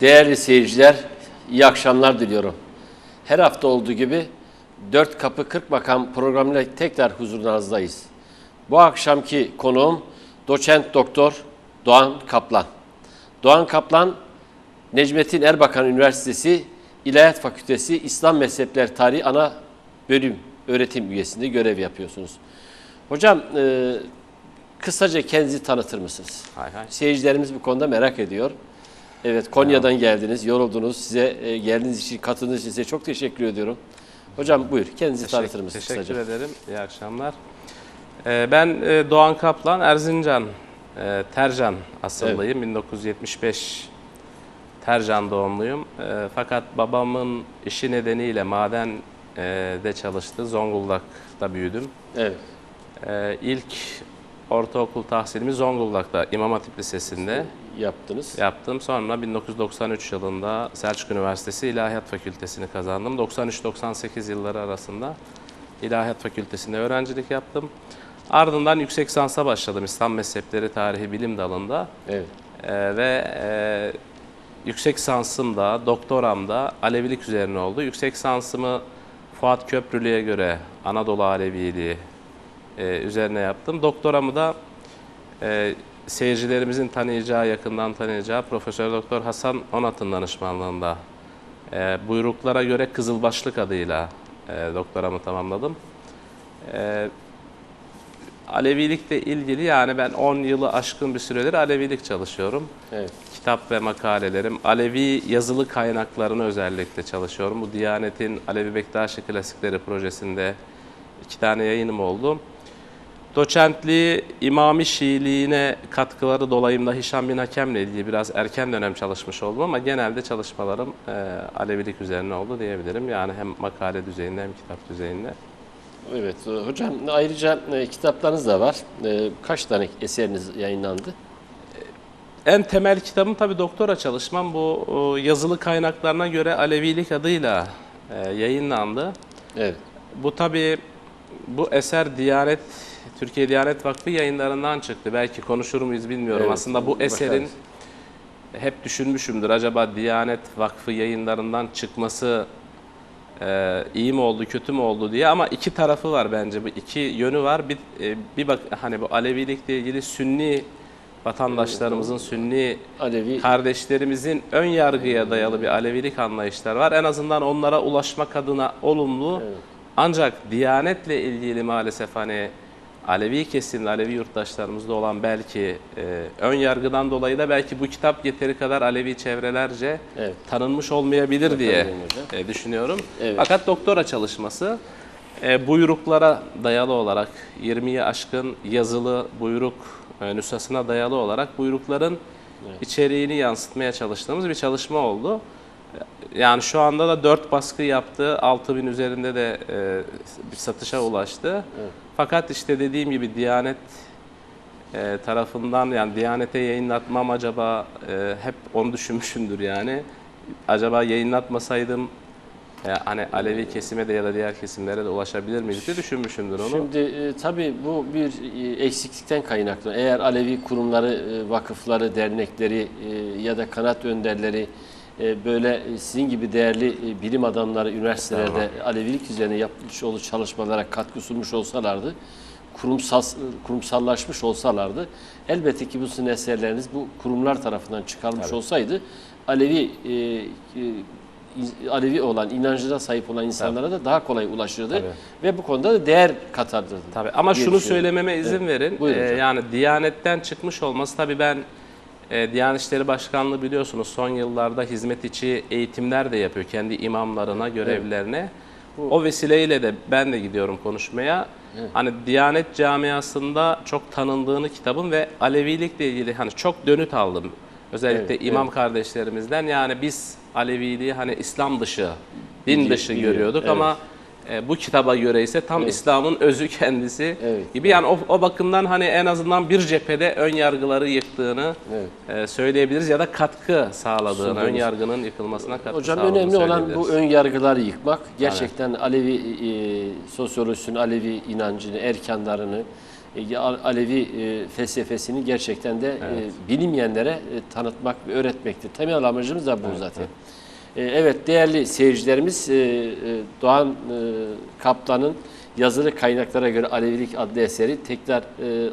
Değerli seyirciler, iyi akşamlar diliyorum. Her hafta olduğu gibi 4 Kapı 40 Makam programıyla tekrar huzurunuzdayız. Bu akşamki konuğum Doçent Doktor Doğan Kaplan. Doğan Kaplan, Necmettin Erbakan Üniversitesi İlahiyat Fakültesi İslam Mezhepleri Tarihi Ana Bölüm Öğretim Üyesinde görev yapıyorsunuz. Hocam, kısaca kendinizi tanıtır mısınız? Hay hay. Seyircilerimiz bu konuda merak ediyor. Evet, Konya'dan geldiniz, yoruldunuz. Size geldiğiniz için, katıldığınız için size çok teşekkür ediyorum. Hocam buyur, kendinizi tanıtır mısınız kısaca? Teşekkür ederim. İyi akşamlar. Ben Doğan Kaplan, Erzincan, Tercan asıllıyım. Evet. 1975 Tercan doğumluyum. Fakat babamın işi nedeniyle madende çalıştı. Zonguldak'ta büyüdüm. Evet. İlk ortaokul tahsilimi Zonguldak'ta İmam Hatip Lisesi'nde yaptım. Sonra 1993 yılında Selçuk Üniversitesi İlahiyat Fakültesini kazandım. 93-98 yılları arasında İlahiyat Fakültesi'nde öğrencilik yaptım. Ardından yüksek lisansa başladım İslam Mezhepleri Tarihi Bilim dalında. Evet. Yüksek lisansım da, doktoram da Alevilik üzerine oldu. Yüksek lisansımı Fuat Köprülü'ye göre Anadolu Aleviliği üzerine yaptım. Doktoramı da seyircilerimizin tanıyacağı, yakından tanıyacağı Profesör Doktor Hasan Onat'ın danışmanlığında buyruklara göre Kızılbaşlık adıyla doktoramı tamamladım. Alevilikle ilgili yani ben 10 yılı aşkın bir süredir Alevilik çalışıyorum. Evet. Kitap ve makalelerim, Alevi yazılı kaynaklarını özellikle çalışıyorum. Bu Diyanet'in Alevi Bektaşi Klasikleri projesinde 2 tane yayınım oldu. Doçentliği, İmami Şiiliğine katkıları dolayımda Hişam bin Hakem'le ilgili biraz erken dönem çalışmış oldum ama genelde çalışmalarım Alevilik üzerine oldu diyebilirim. Yani hem makale düzeyinde hem kitap düzeyinde. Evet hocam, ayrıca kitaplarınız da var. Kaç tane eseriniz yayınlandı? En temel kitabım tabii doktora çalışmam. Bu yazılı kaynaklarına göre Alevilik adıyla yayınlandı. Evet. Bu tabii bu eser Türkiye Diyanet Vakfı yayınlarından çıktı. Belki konuşur muyuz bilmiyorum. Evet, aslında bu eserin hep düşünmüşümdür. Acaba Diyanet Vakfı yayınlarından çıkması iyi mi oldu, kötü mü oldu diye. Ama iki tarafı var bence. Bu iki yönü var. Bir bak hani bu Alevilikle ilgili Sünni vatandaşlarımızın, Sünni Alevi kardeşlerimizin ön yargıya dayalı bir Alevilik anlayışları var. En azından onlara ulaşmak adına olumlu. Evet. Ancak Diyanetle ilgili maalesef hani Alevi kesimli, Alevi yurttaşlarımızda olan belki ön yargıdan dolayı da belki bu kitap yeteri kadar Alevi çevrelerce tanınmış olmayabilir diye düşünüyorum. Evet. Fakat doktora çalışması buyruklara dayalı olarak 20'ye aşkın yazılı buyruk nüshasına dayalı olarak buyrukların içeriğini yansıtmaya çalıştığımız bir çalışma oldu. Yani şu anda da 4 baskı yaptı, 6000 üzerinde de bir satışa ulaştı. Evet. Fakat işte dediğim gibi Diyanet tarafından yani Diyanet'e yayınlatmam acaba hep onu düşünmüşümdür yani. Acaba yayınlatmasaydım hani Alevi kesime de ya da diğer kesimlere de ulaşabilir miydik diye düşünmüşümdür onu. Şimdi tabii bu bir eksiklikten kaynaklı. Eğer Alevi kurumları, vakıfları, dernekleri ya da kanaat önderleri böyle sizin gibi değerli bilim adamları üniversitelerde Alevilik üzerine yapmış olduğu çalışmalara katkı sunmuş olsalardı, kurumsallaşmış olsalardı, elbette ki bu sizin eserleriniz bu kurumlar tarafından çıkarılmış olsaydı Alevi olan, inancına sahip olan insanlara da daha kolay ulaşırdı ve bu konuda da değer katardı. Tabii. Ama şunu söylememe izin verin. Yani Diyanet'ten çıkmış olması tabii ben Diyanet İşleri Başkanlığı biliyorsunuz son yıllarda hizmet içi eğitimler de yapıyor kendi imamlarına, görevlilerine. O vesileyle de ben de gidiyorum konuşmaya. Hani Diyanet camiasında çok tanındığını kitabın ve Alevilikle ilgili hani çok dönüt aldım. Özellikle imam kardeşlerimizden yani biz Aleviliği hani İslam dışı, din dışı görüyorduk ama bu kitaba göre ise tam İslam'ın özü kendisi gibi. Yani o bakımdan hani en azından bir cephede ön yargıları yıktığını söyleyebiliriz ya da katkı sağladığını, ön yargının yıkılmasına katkı sağladığını önemli olan bu ön yargıları yıkmak. Gerçekten Alevi sosyolojisini, Alevi inancını, erkanlarını Alevi felsefesini gerçekten de bilinmeyenlere tanıtmak ve öğretmektir. Temel amacımız da bu zaten. Evet, değerli seyircilerimiz, Doğan Kaplan'ın Yazılı Kaynaklara Göre Alevilik adlı eseri tekrar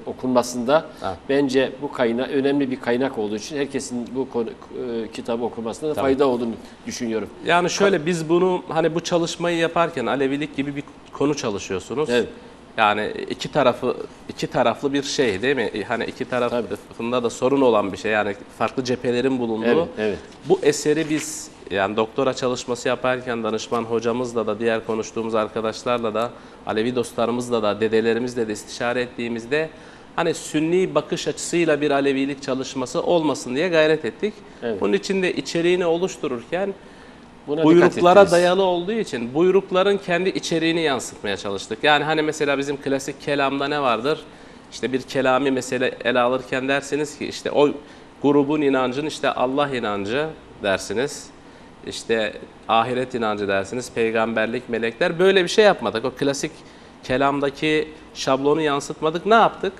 okunmasında bence bu kaynak önemli bir kaynak olduğu için herkesin bu kitabı okumasında da fayda olduğunu düşünüyorum. Yani şöyle, biz bunu hani bu çalışmayı yaparken Alevilik gibi bir konu çalışıyorsunuz. Evet. Yani iki taraflı bir şey değil mi? Hani iki tarafında da sorun olan bir şey. Yani farklı cephelerin bulunduğu. Evet, evet. Bu eseri biz yani doktora çalışması yaparken danışman hocamızla da diğer konuştuğumuz arkadaşlarla da Alevi dostlarımızla da dedelerimizle de istişare ettiğimizde hani sünni bakış açısıyla bir Alevilik çalışması olmasın diye gayret ettik. Evet. Bunun için de içeriğini oluştururken Buna buyruklara dayalı olduğu için buyrukların kendi içeriğini yansıtmaya çalıştık. Yani hani mesela bizim klasik kelamda ne vardır? İşte bir kelami mesele ele alırken dersiniz ki işte o grubun inancın işte Allah inancı dersiniz. İşte ahiret inancı dersiniz, peygamberlik, melekler, böyle bir şey yapmadık. O klasik kelamdaki şablonu yansıtmadık. Ne yaptık?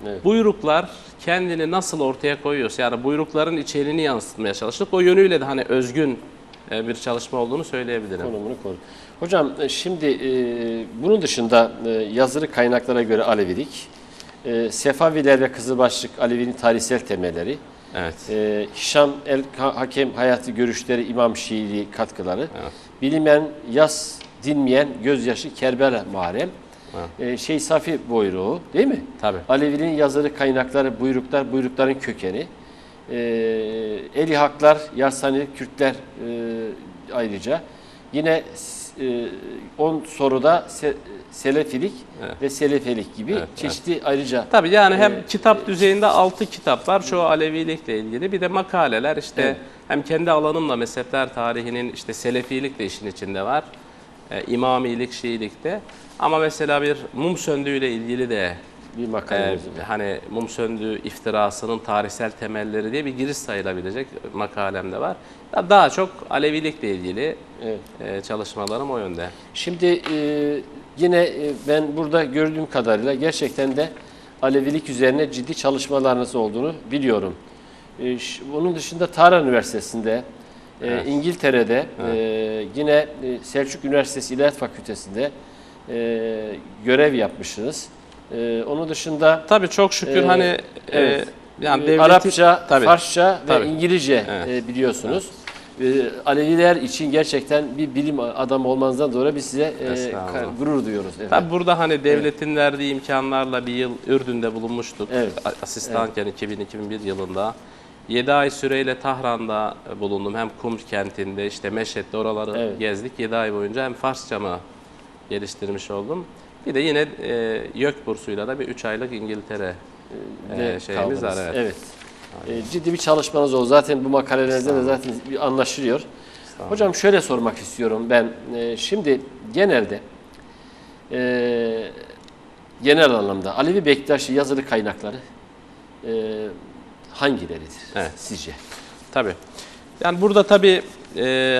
Evet. Buyruklar kendini nasıl ortaya koyuyorsa, yani buyrukların içeriğini yansıtmaya çalıştık. O yönüyle de hani özgün bir çalışma olduğunu söyleyebilirim. Konumunu koru. Hocam şimdi bunun dışında yazılı kaynaklara göre Alevilik, Sefaviler ve Kızılbaşlık Alevinin tarihsel temelleri, Evet. Hişam el-Hakem hayatı görüşleri, İmam Şiiliği katkıları, bilinmeyen yas dinmeyen gözyaşı Kerbela Muharrem, Şeyh Safi buyruğu değil mi? Tabii. Aleviliğin yazılı kaynakları, buyrukların kökeni, Eli Haklar, Yarsanilik, Kürtler ayrıca. Yine 10 soruda Selefilik ve Selefelik gibi çeşitli ayrıca. Tabii yani hem kitap düzeyinde 6 kitap var çoğu Alevilikle ilgili, bir de makaleler işte hem kendi alanımla mezhepler tarihinin işte Selefilik de işin içinde var. İmamilik, Şiilikte. Ama mesela bir mum söndüğüyle ilgili de Bir makale hani mum söndüğü iftirasının tarihsel temelleri diye bir giriş sayılabilecek makalemde var. Daha çok Alevilikle ilgili çalışmalarım o yönde. Şimdi yine ben burada gördüğüm kadarıyla gerçekten de Alevilik üzerine ciddi çalışmalarınız olduğunu biliyorum. Bunun dışında Tahran Üniversitesi'nde, İngiltere'de, yine Selçuk Üniversitesi İlahiyat Fakültesi'nde görev yapmışsınız. Onun dışında tabii çok şükür hani yani devleti, Arapça, tabii, Farsça tabii, ve İngilizce biliyorsunuz. Aleviler için gerçekten bir bilim adamı olmanızdan dolayı biz size gurur duyuyoruz. Efendim. Tabii burada hani devletin verdiği imkanlarla bir yıl Ürdün'de bulunmuştuk. Asistanken 2000-2001 yılında. 7 ay süreyle Tahran'da bulundum. Hem Kum kentinde, işte Meşhed'de oraları gezdik. 7 ay boyunca hem Farsçamı geliştirmiş oldum. Bir de yine YÖK bursuyla da bir 3 aylık İngiltere şeyimiz var. Evet. Ciddi bir çalışmanız oldu. Zaten bu makalelerinizde de zaten bir anlaşılıyor. Hocam şöyle sormak istiyorum ben. Şimdi genelde genel anlamda Alevi Bektaşi yazılı kaynakları hangileridir sizce? Tabii. Yani burada tabii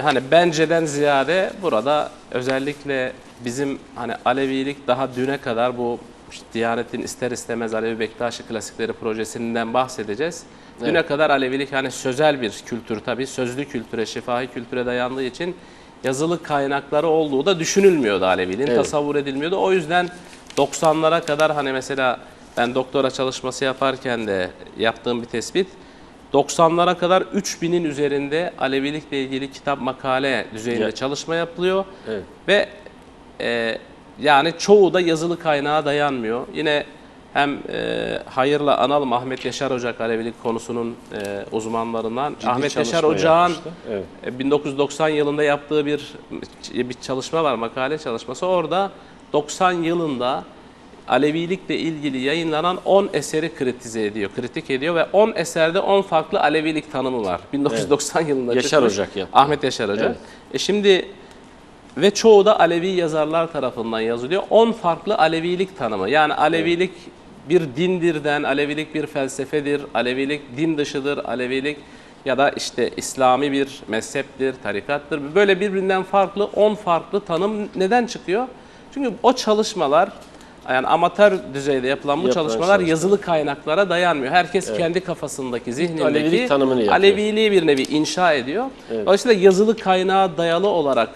hani benceden ziyade burada özellikle bizim hani Alevilik daha düne kadar bu işte Diyanet'in ister istemez Alevi Bektaşi Klasikleri projesinden bahsedeceğiz. Düne kadar Alevilik hani sözel bir kültür, tabii sözlü kültüre, şifahi kültüre dayandığı için yazılı kaynakları olduğu da düşünülmüyordu Aleviliğin, tasavvur edilmiyordu. O yüzden 90'lara kadar hani mesela ben doktora çalışması yaparken de yaptığım bir tespit, 90'lara kadar 3000'in üzerinde Alevilikle ilgili kitap, makale düzeyinde çalışma yapılıyor. Ve yani çoğu da yazılı kaynağa dayanmıyor. Yine hem hayırla analım Ahmet Yaşar Ocak Alevilik konusunun uzmanlarından. Ciddi Ahmet Yaşar Ocak'ın 1990 yılında yaptığı bir çalışma var, makale çalışması. Orada 90 yılında Alevilikle ilgili yayınlanan 10 eseri kritik ediyor ve 10 eserde 10 farklı Alevilik tanımı var. 1990 yılında Yaşar Ocak yaptı. Ahmet Yaşar Ocak. Şimdi ve çoğu da Alevi yazarlar tarafından yazılıyor. 10 farklı Alevilik tanımı. Yani Alevilik bir dindirden, Alevilik bir felsefedir, Alevilik din dışıdır, Alevilik ya da işte İslami bir mezheptir, tarikattır. Böyle birbirinden farklı 10 farklı tanım neden çıkıyor? Çünkü o çalışmalar Yani amatör düzeyde yapılan bu çalışmalar çalışma. yazılı kaynaklara dayanmıyor. Herkes kendi kafasındaki, zihnindeki Alevilik tanımını yapıyor. Aleviliği bir nevi inşa ediyor. Dolayısıyla yazılı kaynağa dayalı olarak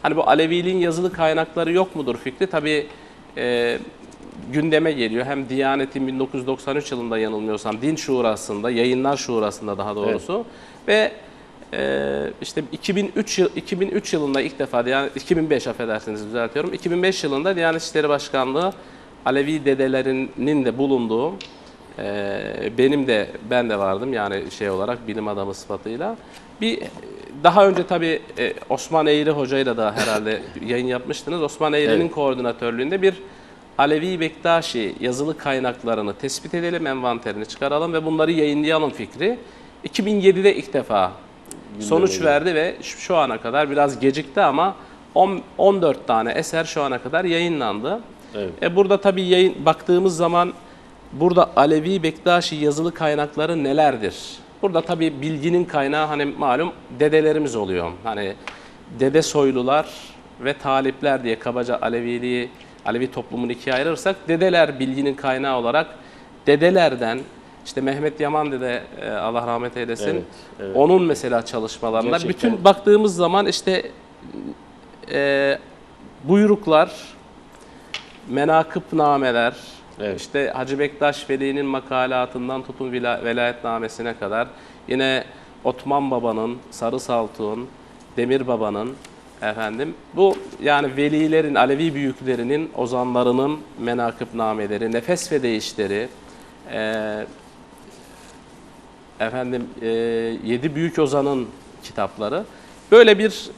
hani bu Aleviliğin yazılı kaynakları yok mudur fikri tabii gündeme geliyor. Hem Diyanet'in 1993 yılında yanılmıyorsam Din Şurası'nda, Yayınlar Şurası'nda daha doğrusu ve işte 2003 yılında ilk defa, yani 2005 affedersiniz düzeltiyorum. 2005 yılında Diyanet İşleri Başkanlığı Alevi dedelerinin de bulunduğu, ben de vardım yani şey olarak bilim adamı sıfatıyla. Daha önce tabii Osman Eğri hocayla da herhalde yayın yapmıştınız. Osman Eğri'nin koordinatörlüğünde bir Alevi Bektaşi yazılı kaynaklarını tespit edelim, envanterini çıkaralım ve bunları yayınlayalım fikri 2007'de ilk defa sonuç verdi ve şu ana kadar biraz gecikti ama 14 tane eser şu ana kadar yayınlandı. Evet. Burada tabii baktığımız zaman burada Alevi Bektaşi yazılı kaynakları nelerdir? Burada tabii bilginin kaynağı hani malum dedelerimiz oluyor. Hani dede soylular ve talipler diye kabaca Alevi toplumunu ikiye ayırırsak dedeler bilginin kaynağı olarak dedelerden işte Mehmet Yaman dede Allah rahmet eylesin. Evet, evet. Onun mesela çalışmalarında Gerçekten. bütün baktığımız zaman işte buyruklar, menakıbnameler, Evet. işte Hacı Bektaş Veli'nin makalatından tutun velayetnamesine kadar yine Otman Baba'nın, Sarı Saltuk'un, Demir Baba'nın bu yani velilerin, Alevi büyüklerinin, ozanlarının menakıbnameleri, nefes ve deyişleri, Yedi Büyük Ozan'ın kitapları böyle bir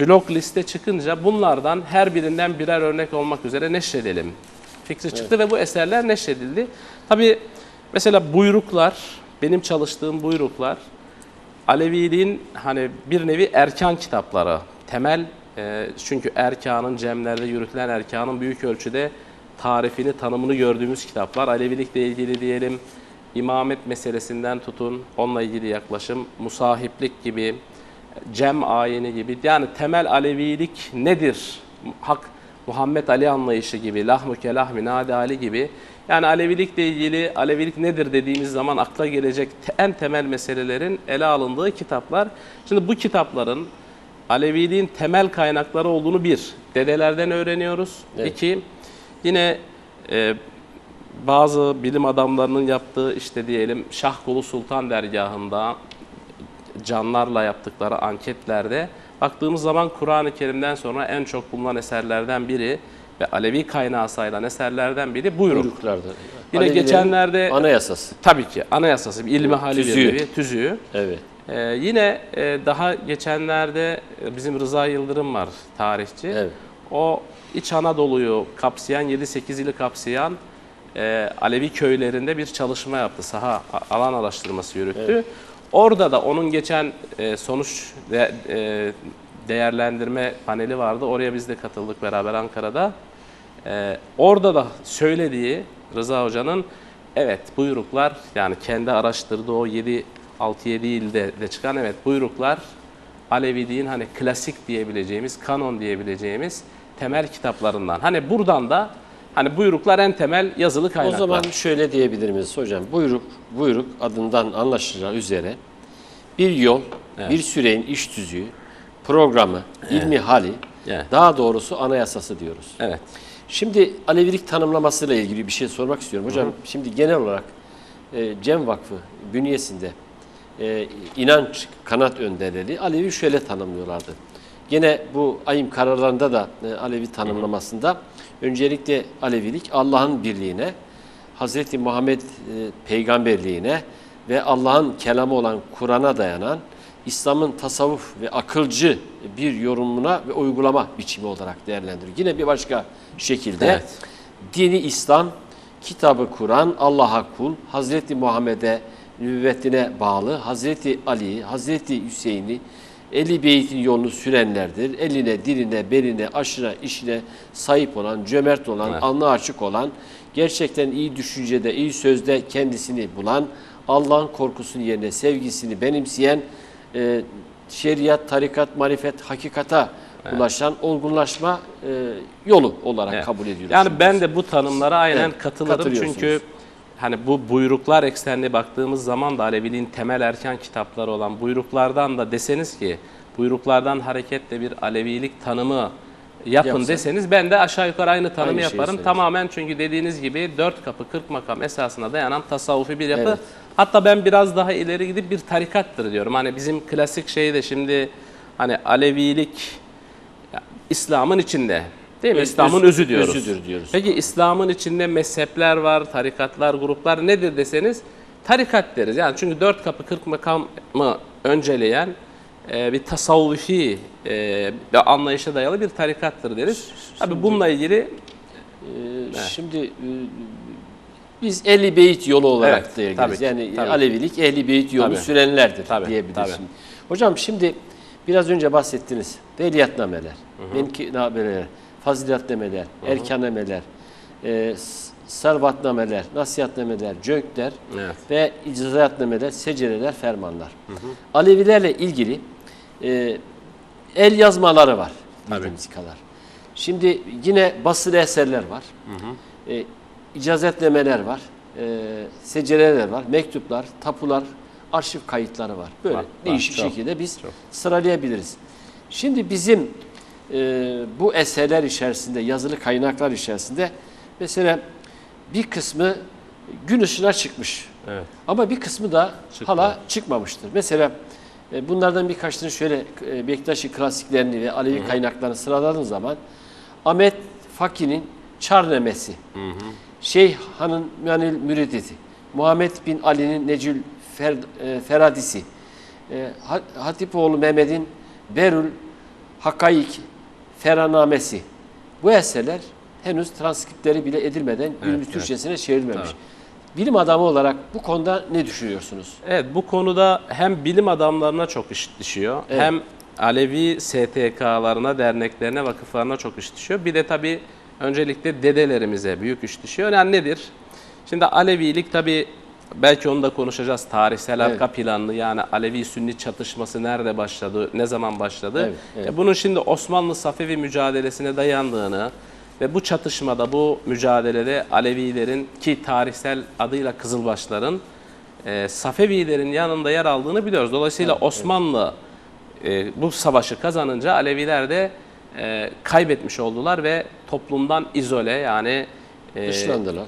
blok liste çıkınca bunlardan her birinden birer örnek olmak üzere neşredelim fikri çıktı ve bu eserler neşredildi. Tabii mesela buyruklar, benim çalıştığım buyruklar Aleviliğin hani bir nevi erkan kitapları, temel çünkü erkanın, cemlerde yürütülen erkanın büyük ölçüde tarifini, tanımını gördüğümüz kitaplar. Alevilikle ilgili diyelim, imamet meselesinden tutun, onunla ilgili yaklaşım, musahiplik gibi, cem ayini gibi, yani temel Alevilik nedir? Hak, Muhammed Ali anlayışı gibi, lahmu kelahmi, nade Ali gibi, yani Alevilikle ilgili Alevilik nedir dediğimiz zaman akla gelecek en temel meselelerin ele alındığı kitaplar. Şimdi bu kitapların Aleviliğin temel kaynakları olduğunu dedelerden öğreniyoruz. Evet. İki, yine bazı bilim adamlarının yaptığı işte diyelim Şahkulu Sultan dergahında canlarla yaptıkları anketlerde baktığımız zaman Kur'an-ı Kerim'den sonra en çok bulunan eserlerden biri ve Alevi kaynağı sayılan eserlerden biri buyruk. Buyruklardır. Yine Alevilerin geçenlerde anayasası. tabii ki anayasası, ilmi hali Tüzüğü. bir nevi, tüzüğü. Evet. Yine daha geçenlerde bizim Rıza Yıldırım var, tarihçi. Evet. O İç Anadolu'yu kapsayan, 7-8 ili kapsayan Alevi köylerinde bir çalışma yaptı. Saha alan araştırması yürüttü. Evet. Orada da onun geçen sonuç değerlendirme paneli vardı. Oraya biz de katıldık beraber Ankara'da. Orada da söylediği Rıza Hoca'nın evet buyruklar, yani kendi araştırdığı o 6-7 ilde de çıkan buyruklar Aleviliğin hani klasik diyebileceğimiz, kanon diyebileceğimiz temel kitaplarından. Hani buradan da hani buyruklar en temel yazılı kaynaklar. O zaman şöyle diyebilir miyiz hocam? Buyruk adından anlaşılacağı üzere bir yol, bir süreyin iş tüzüğü, programı, ilmi hali, daha doğrusu anayasası diyoruz. Evet. Şimdi Alevilik tanımlamasıyla ilgili bir şey sormak istiyorum hocam. Şimdi genel olarak Cem Vakfı bünyesinde inanç kanat önderleri Alevi şöyle tanımlıyorlardı. Gene bu ayım kararlarında da Alevi tanımlamasında öncelikle Alevilik Allah'ın birliğine, Hazreti Muhammed peygamberliğine ve Allah'ın kelamı olan Kur'an'a dayanan İslam'ın tasavvuf ve akılcı bir yorumuna ve uygulama biçimi olarak değerlendiriyor. Yine bir başka şekilde dini İslam, kitabı Kur'an, Allah'a kul, Hazreti Muhammed'e nübüvvetine bağlı, Hazreti Ali, Hazreti Hüseyin'i, Ehli Beyt'in yolunu sürenlerdir. Eline, diline, beline, aşına, işine sahip olan, cömert olan, alnı açık olan, gerçekten iyi düşüncede, iyi sözde kendisini bulan, Allah'ın korkusunu yerine sevgisini benimseyen, şeriat, tarikat, marifet, hakikata ulaşan olgunlaşma yolu olarak kabul ediyoruz. Yani ben de bu tanımlara aynen katılırım. katılıyorsunuz. Çünkü hani bu buyruklar eksenine baktığımız zaman da Aleviliğin temel erken kitapları olan buyruklardan da deseniz ki buyruklardan hareketle bir Alevilik tanımı yapın deseniz ben de aşağı yukarı aynı tanımı yaparım. Tamamen çünkü dediğiniz gibi 4 kapı 40 makam esasına dayanan tasavvufi bir yapı. Hatta ben biraz daha ileri gidip bir tarikattır diyorum. Hani bizim klasik şey de şimdi hani Alevilik İslam'ın içinde. Değil mi? İslam'ın özü diyoruz. Özüdür diyoruz. Peki İslam'ın içinde mezhepler var, tarikatlar, gruplar nedir deseniz tarikat deriz. Yani çünkü 4 kapı 40 makamı önceleyen bir tasavvufi anlayışa dayalı bir tarikattır deriz. Tabii bununla ilgili şimdi biz Ehl-i Beyt yolu olarak da ilgiliyiz. Yani tabii. Alevilik Ehl-i Beyt yolu sürenlerdir diyebiliriz. Tabii. Hocam şimdi biraz önce bahsettiniz. Veliyatnameler, menkıbeler, faziletnameler, erkanemeler, servatnameler, nasihatnameler, cönkler ve icazatnameler, secereler, fermanlar. Alevilerle ilgili el yazmaları var bildiğimiz kadar. Şimdi yine basılı eserler var. İcazetnameler var. Secereler var. Mektuplar, tapular, arşiv kayıtları var. Böyle değişik şekilde biz sıralayabiliriz. Şimdi bizim bu eserler içerisinde, yazılı kaynaklar içerisinde mesela bir kısmı gün ışığına çıkmış. Ama bir kısmı da hala çıkmamıştır. Mesela bunlardan birkaçını şöyle Bektaşi klasiklerini ve Alevi kaynaklarını sıraladığınız zaman Ahmet Faki'nin Çarnemesi, Şeyh Han'ın Müanil Müridisi, Muhammed bin Ali'nin Necül Feradisi, Hatipoğlu Mehmet'in Berül Hakaik Feranamesi. Bu eserler henüz transkriptleri bile edilmeden günümüz Türkçesine çevrilmemiş. Bilim adamı olarak bu konuda ne düşünüyorsunuz? Evet, bu konuda hem bilim adamlarına çok iş düşüyor, hem Alevi STK'larına, derneklerine, vakıflarına çok iş düşüyor. Bir de tabii öncelikle dedelerimize büyük iş düşüyor. Yani nedir? Şimdi Alevilik tabii belki onu da konuşacağız. Tarihsel arka planlı, yani Alevi-Sünni çatışması nerede başladı, ne zaman başladı? Bunun şimdi Osmanlı-Safevi mücadelesine dayandığını ve bu çatışmada, bu mücadelede Alevilerin ki tarihsel adıyla Kızılbaşların Safevilerin yanında yer aldığını biliyoruz. Dolayısıyla Osmanlı bu savaşı kazanınca Aleviler de kaybetmiş oldular ve toplumdan izole, yani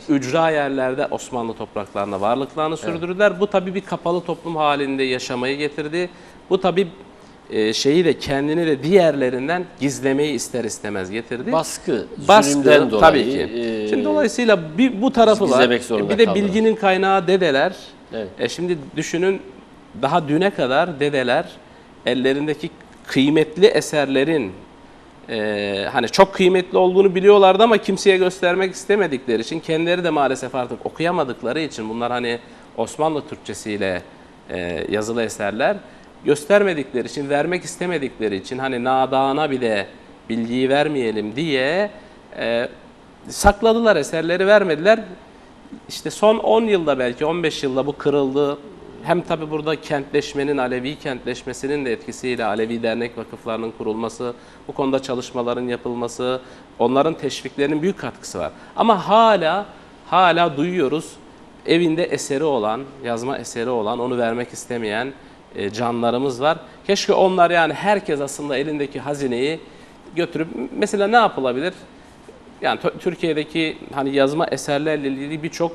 ücra yerlerde Osmanlı topraklarına varlıklarını sürdürdüler. Bu tabii bir kapalı toplum halinde yaşamayı getirdi. Bu tabii şeyi de, kendini de diğerlerinden gizlemeyi ister istemez getirdi. Baskı, zulümden dolayı. Tabii ki. Şimdi dolayısıyla bu tarafı var. Bir de bilginin kaynağı dedeler. Şimdi düşünün, daha düne kadar dedeler ellerindeki kıymetli eserlerin hani çok kıymetli olduğunu biliyorlardı ama kimseye göstermek istemedikleri için, kendileri de maalesef artık okuyamadıkları için, bunlar hani Osmanlı Türkçesiyle yazılı eserler, göstermedikleri için, vermek istemedikleri için, hani nadana bir de bilgiyi vermeyelim diye sakladılar, eserleri vermediler. İşte son 10 yılda, belki 15 yılda bu kırıldı. Hem tabi burada kentleşmenin, Alevi kentleşmesinin de etkisiyle Alevi dernek vakıflarının kurulması, bu konuda çalışmaların yapılması, onların teşviklerinin büyük katkısı var. Ama hala duyuyoruz, evinde eseri olan, yazma eseri olan, onu vermek istemeyen canlarımız var. Keşke onlar, yani herkes aslında elindeki hazineyi götürüp, mesela ne yapılabilir? Yani Türkiye'deki hani yazma eserlerle ilgili birçok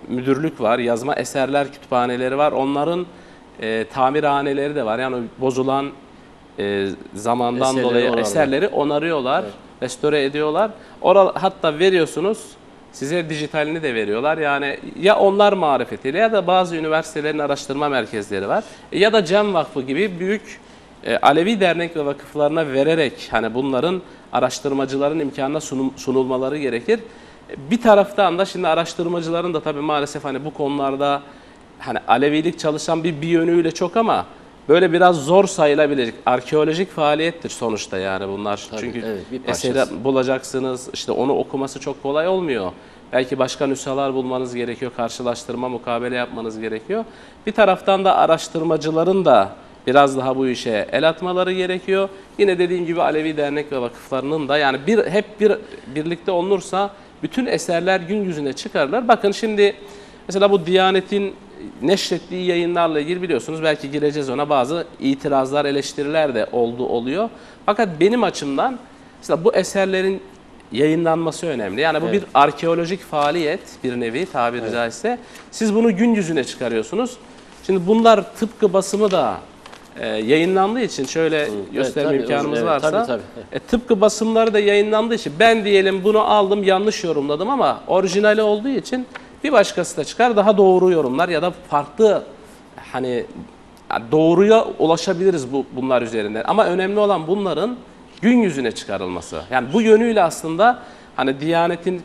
müdürlük var, yazma eserler kütüphaneleri var. Onların tamirhaneleri de var. Yani bozulan zamandan dolayı eserleri onarıyorlar, restore ediyorlar. Hatta veriyorsunuz, size dijitalini de veriyorlar. Yani ya onlar marifetiyle, ya da bazı üniversitelerin araştırma merkezleri var. Ya da Cem Vakfı gibi büyük Alevi dernek ve vakıflarına vererek, hani bunların araştırmacıların imkanına sunulmaları gerekir. Bir taraftan da şimdi araştırmacıların da tabii maalesef hani bu konularda hani Alevilik çalışan bir yönüyle çok, ama böyle biraz zor sayılabilecek arkeolojik faaliyettir sonuçta, yani bunlar. Tabii, çünkü eseri bulacaksınız, işte onu okuması çok kolay olmuyor. Belki başka nüshalar bulmanız gerekiyor, karşılaştırma, mukabele yapmanız gerekiyor. Bir taraftan da araştırmacıların da biraz daha bu işe el atmaları gerekiyor. Yine dediğim gibi Alevi dernek ve vakıflarının da yani birlikte olunursa bütün eserler gün yüzüne çıkarlar. Bakın şimdi mesela bu Diyanet'in neşrettiği yayınlarla ilgili biliyorsunuz, belki gireceğiz ona, bazı itirazlar, eleştiriler de oluyor. Fakat benim açımdan mesela bu eserlerin yayınlanması önemli. Yani bu bir arkeolojik faaliyet, bir nevi tabiri caizse. Siz bunu gün yüzüne çıkarıyorsunuz. Şimdi bunlar tıpkı basımı da yayınlandığı için şöyle gösterme imkanımız varsa, tabii. Tıpkı basımları da yayınlandığı için ben diyelim bunu aldım, yanlış yorumladım ama orijinali olduğu için bir başkası da çıkar daha doğru yorumlar ya da farklı, hani doğruya ulaşabiliriz bunlar üzerinden. Ama önemli olan bunların gün yüzüne çıkarılması. Yani bu yönüyle aslında hani Diyanet'in,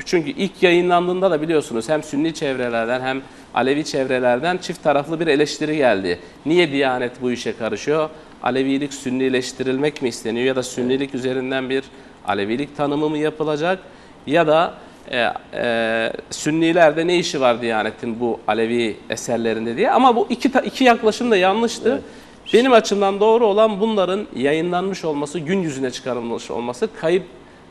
çünkü ilk yayınlandığında da biliyorsunuz hem Sünni çevrelerden hem Alevi çevrelerden çift taraflı bir eleştiri geldi. Niye Diyanet bu işe karışıyor? Alevilik Sünnileştirilmek mi isteniyor ya da Sünnilik üzerinden bir Alevilik tanımı mı yapılacak ya da Sünnilerde ne işi var Diyanet'in bu Alevi eserlerinde diye. Ama bu iki yaklaşım da yanlıştı. Evet. Benim açımdan doğru olan bunların yayınlanmış olması, gün yüzüne çıkarılmış olması,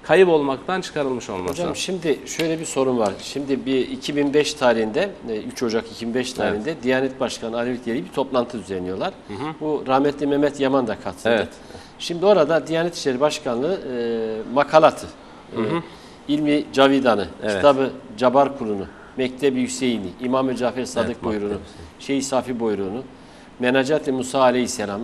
kayıp olmaktan çıkarılmış olması. Hocam şimdi şöyle bir sorun var. Şimdi bir 2005 tarihinde, 3 Ocak 2005 tarihinde Diyanet Başkanı Alevi diye bir toplantı düzenliyorlar. Bu rahmetli Mehmet Yaman da katıldı. Evet. Şimdi orada Diyanet İşleri Başkanlığı makalatı, İlmi Cavidan'ı, Kitabı Cabar Kur'unu, Mektebi Hüseyin'i, İmam-ı Cafer Sadık Buyruğunu, Şeyh Safi Buyruğunu, Menacat-ı Musa Aleyhisselam,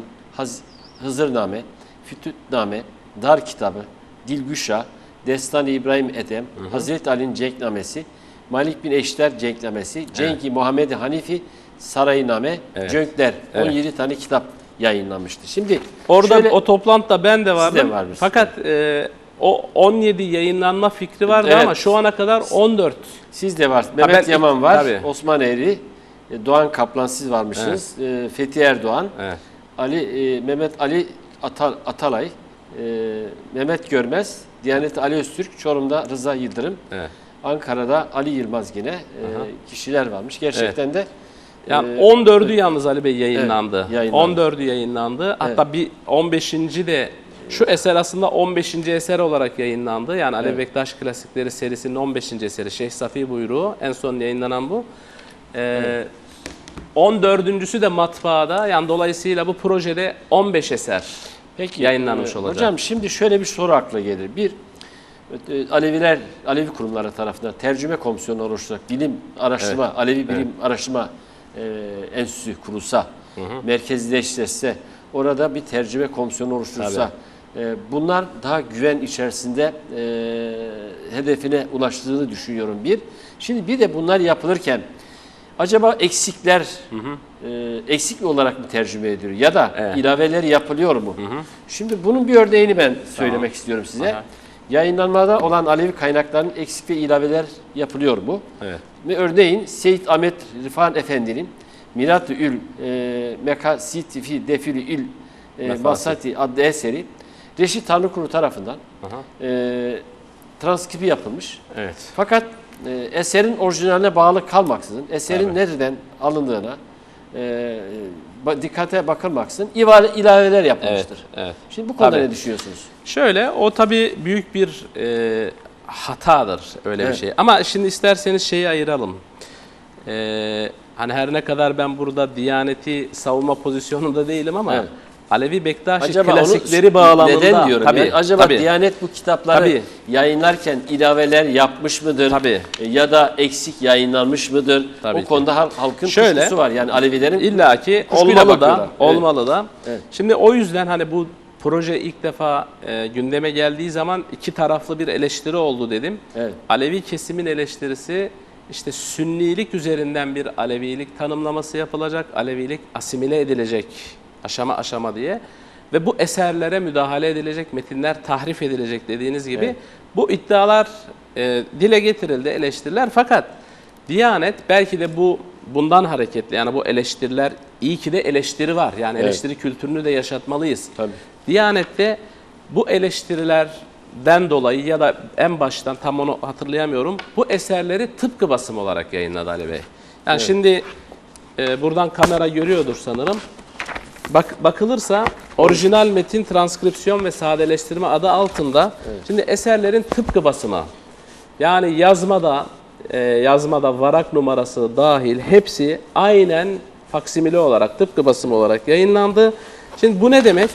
Hızırname, Fütütname, Dar Kitabı, Dilgüşa, Destan-ı İbrahim Edem, Hazreti Ali'nin Cenknamesi, Malik bin Eşter Cenknamesi, Cenk-i Muhammed-i Hanifi Sarayiname, Cönkler, 17 tane kitap yayınlanmıştı. Şimdi orada şöyle, o toplantıda ben de vardım. Fakat o 17 yayınlanma fikri vardı ama şu ana kadar 14. Siz de var. Mehmet Yaman var. Tabii. Osman Eri, Doğan Kaplan siz varmışsınız. Fethi Erdoğan, Mehmet Ali Atalay, Mehmet Görmez, Diyanet Ali Öztürk, Çorum'da Rıza Yıldırım, Ankara'da Ali Yılmaz yine kişiler varmış. Gerçekten de yani 14'ü yalnız Ali Bey yayınlandı. 14'ü yayınlandı. Hatta bir 15. de şu eser aslında 15. eser olarak yayınlandı. Yani Alevi Bektaş Klasikleri serisinin 15. eseri Şeyh Safi Buyruğu. En son yayınlanan bu. 14.'sü de matbaada. Yani dolayısıyla bu projede 15 eser yayınlanmış olacak. Hocam şimdi şöyle bir soru akla gelir. Bir, Alevi kurumları tarafından tercüme komisyonu oluşturarak bilim araştırma, Alevi bilim araştırma enstitüsü kurulsa, merkezleştirse, orada bir tercüme komisyonu oluşturulsa, bunlar daha güven içerisinde hedefine ulaştığını düşünüyorum bir. Şimdi bir de bunlar yapılırken acaba eksikler eksik olarak mı tercüme ediliyor ya da ilaveler yapılıyor mu? Şimdi bunun bir örneğini ben söylemek istiyorum size. Yayınlanmada olan Alevi kaynakların eksik ve ilaveler yapılıyor mu? Ve örneğin Seyyid Ahmet Rıfan Efendi'nin Mirat-ı Ül Mekasiti fi Defiri Ül Masati adlı eseri Reşit Tanrıkulu tarafından transkribi yapılmış. Fakat eserin orijinaline bağlı kalmaksızın, eserin nereden alındığına dikkate bakılmaksızın ilaveler yapılmıştır. Şimdi bu konuda ne düşünüyorsunuz? Şöyle, o tabii büyük bir hatadır öyle bir şey. Ama şimdi isterseniz şeyi ayıralım. Hani her ne kadar ben burada Diyaneti savunma pozisyonunda değilim ama Alevi Bektaşi klasikleri bağlamında. Neden diyorum? Yani acaba Diyanet bu kitapları yayınlarken ilaveler yapmış mıdır? Ya da eksik yayınlanmış mıdır? O konuda halkın kuşkusu var. Yani Alevilerin illaki olmalı da. Şimdi o yüzden hani bu proje ilk defa gündeme geldiği zaman iki taraflı bir eleştiri oldu dedim. Alevi kesimin eleştirisi, İşte Sünnilik üzerinden bir Alevilik tanımlaması yapılacak, Alevilik asimile edilecek aşama aşama diye ve bu eserlere müdahale edilecek, metinler tahrif edilecek dediğiniz gibi bu iddialar dile getirildi, eleştiriler. Fakat Diyanet belki de bundan hareketli, yani bu eleştiriler, iyi ki de eleştiri var, yani eleştiri kültürünü de yaşatmalıyız. Diyanet'te bu eleştirilerden dolayı ya da en baştan tam onu hatırlayamıyorum, bu eserleri tıpkı basım olarak yayınladı Ali Bey. Yani şimdi buradan kamera görüyordur sanırım. bakılırsa orijinal metin transkripsiyon ve sadeleştirme adı altında şimdi eserlerin tıpkı basımı, yani yazmada varak numarası dahil hepsi aynen faksimile olarak, tıpkı basım olarak yayınlandı. Şimdi bu ne demek?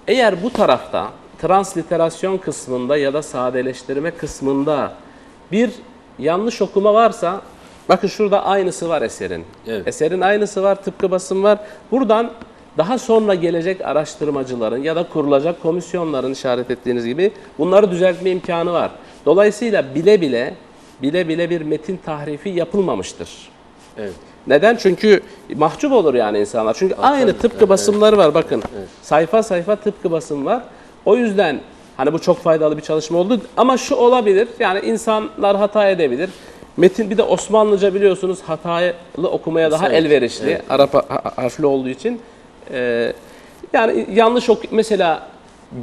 Eğer bu tarafta transliterasyon kısmında ya da sadeleştirme kısmında bir yanlış okuma varsa, bakın şurada aynısı var eserin. Evet. Eserin aynısı var, tıpkı basım var. Buradan daha sonra gelecek araştırmacıların ya da kurulacak komisyonların işaret ettiğiniz gibi bunları düzeltme imkanı var. Dolayısıyla bile bile bir metin tahrifi yapılmamıştır. Evet. Neden? Çünkü mahcup olur yani insanlar. Çünkü aynı tıpkı basımları var bakın. Sayfa sayfa tıpkı basım var. O yüzden hani bu çok faydalı bir çalışma oldu. Ama şu olabilir, yani insanlar hata edebilir. Metin bir de Osmanlıca biliyorsunuz hatalı okumaya daha elverişli. Evet. Arap harfli olduğu için. Yani yanlış mesela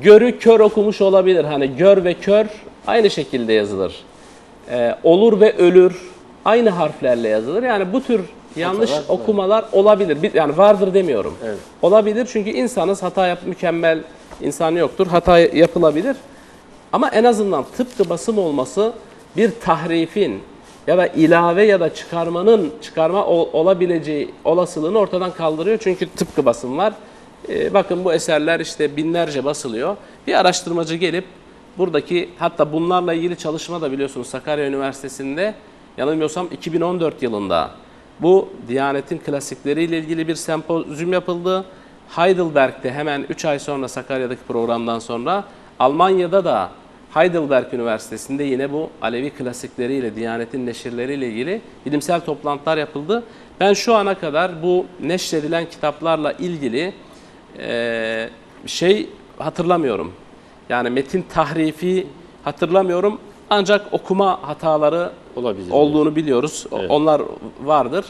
görü kör okumuş olabilir. Hani gör ve kör aynı şekilde yazılır. Olur ve ölür aynı harflerle yazılır. Yani bu tür yanlış okumalar olabilir. Yani vardır demiyorum. Evet. Olabilir çünkü insanız, mükemmel insan yoktur. Hata yapılabilir. Ama en azından tıpkı basım olması bir tahrifin ya da ilave ya da çıkarma olabileceği olasılığını ortadan kaldırıyor. Çünkü tıpkı basım var. Bakın bu eserler işte binlerce basılıyor. Bir araştırmacı gelip buradaki, hatta bunlarla ilgili çalışma da biliyorsunuz Sakarya Üniversitesi'nde yanılmıyorsam 2014 yılında bu Diyanet'in klasikleriyle ilgili bir sempozyum yapıldı. Heidelberg'de hemen 3 ay sonra Sakarya'daki programdan sonra, Almanya'da da Heidelberg Üniversitesi'nde yine bu Alevi klasikleriyle, Diyanet'in neşirleriyle ilgili bilimsel toplantılar yapıldı. Ben şu ana kadar bu neşredilen kitaplarla ilgili hatırlamıyorum. Yani metin tahrifi hatırlamıyorum. Ancak okuma hataları olduğunu biliyoruz. Evet. Onlar vardır.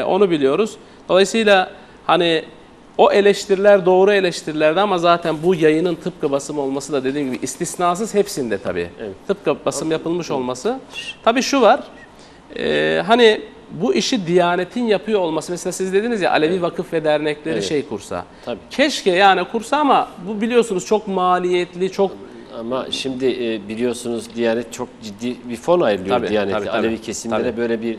Onu biliyoruz. Dolayısıyla hani o eleştiriler doğru eleştirilerdi ama zaten bu yayının tıpkı basım olması da dediğim gibi istisnasız hepsinde tabii. Evet. Tıpkı basım yapılmış olması. Tabii şu var. Hani bu işi Diyanet'in yapıyor olması. Mesela siz dediniz ya Alevi vakıf ve dernekleri kursa. Tabii. Keşke yani kursa ama bu biliyorsunuz çok maliyetli, çok... Ama şimdi biliyorsunuz Diyanet çok ciddi bir fon ayrılıyor Diyanet'e. Alevi kesimlere böyle bir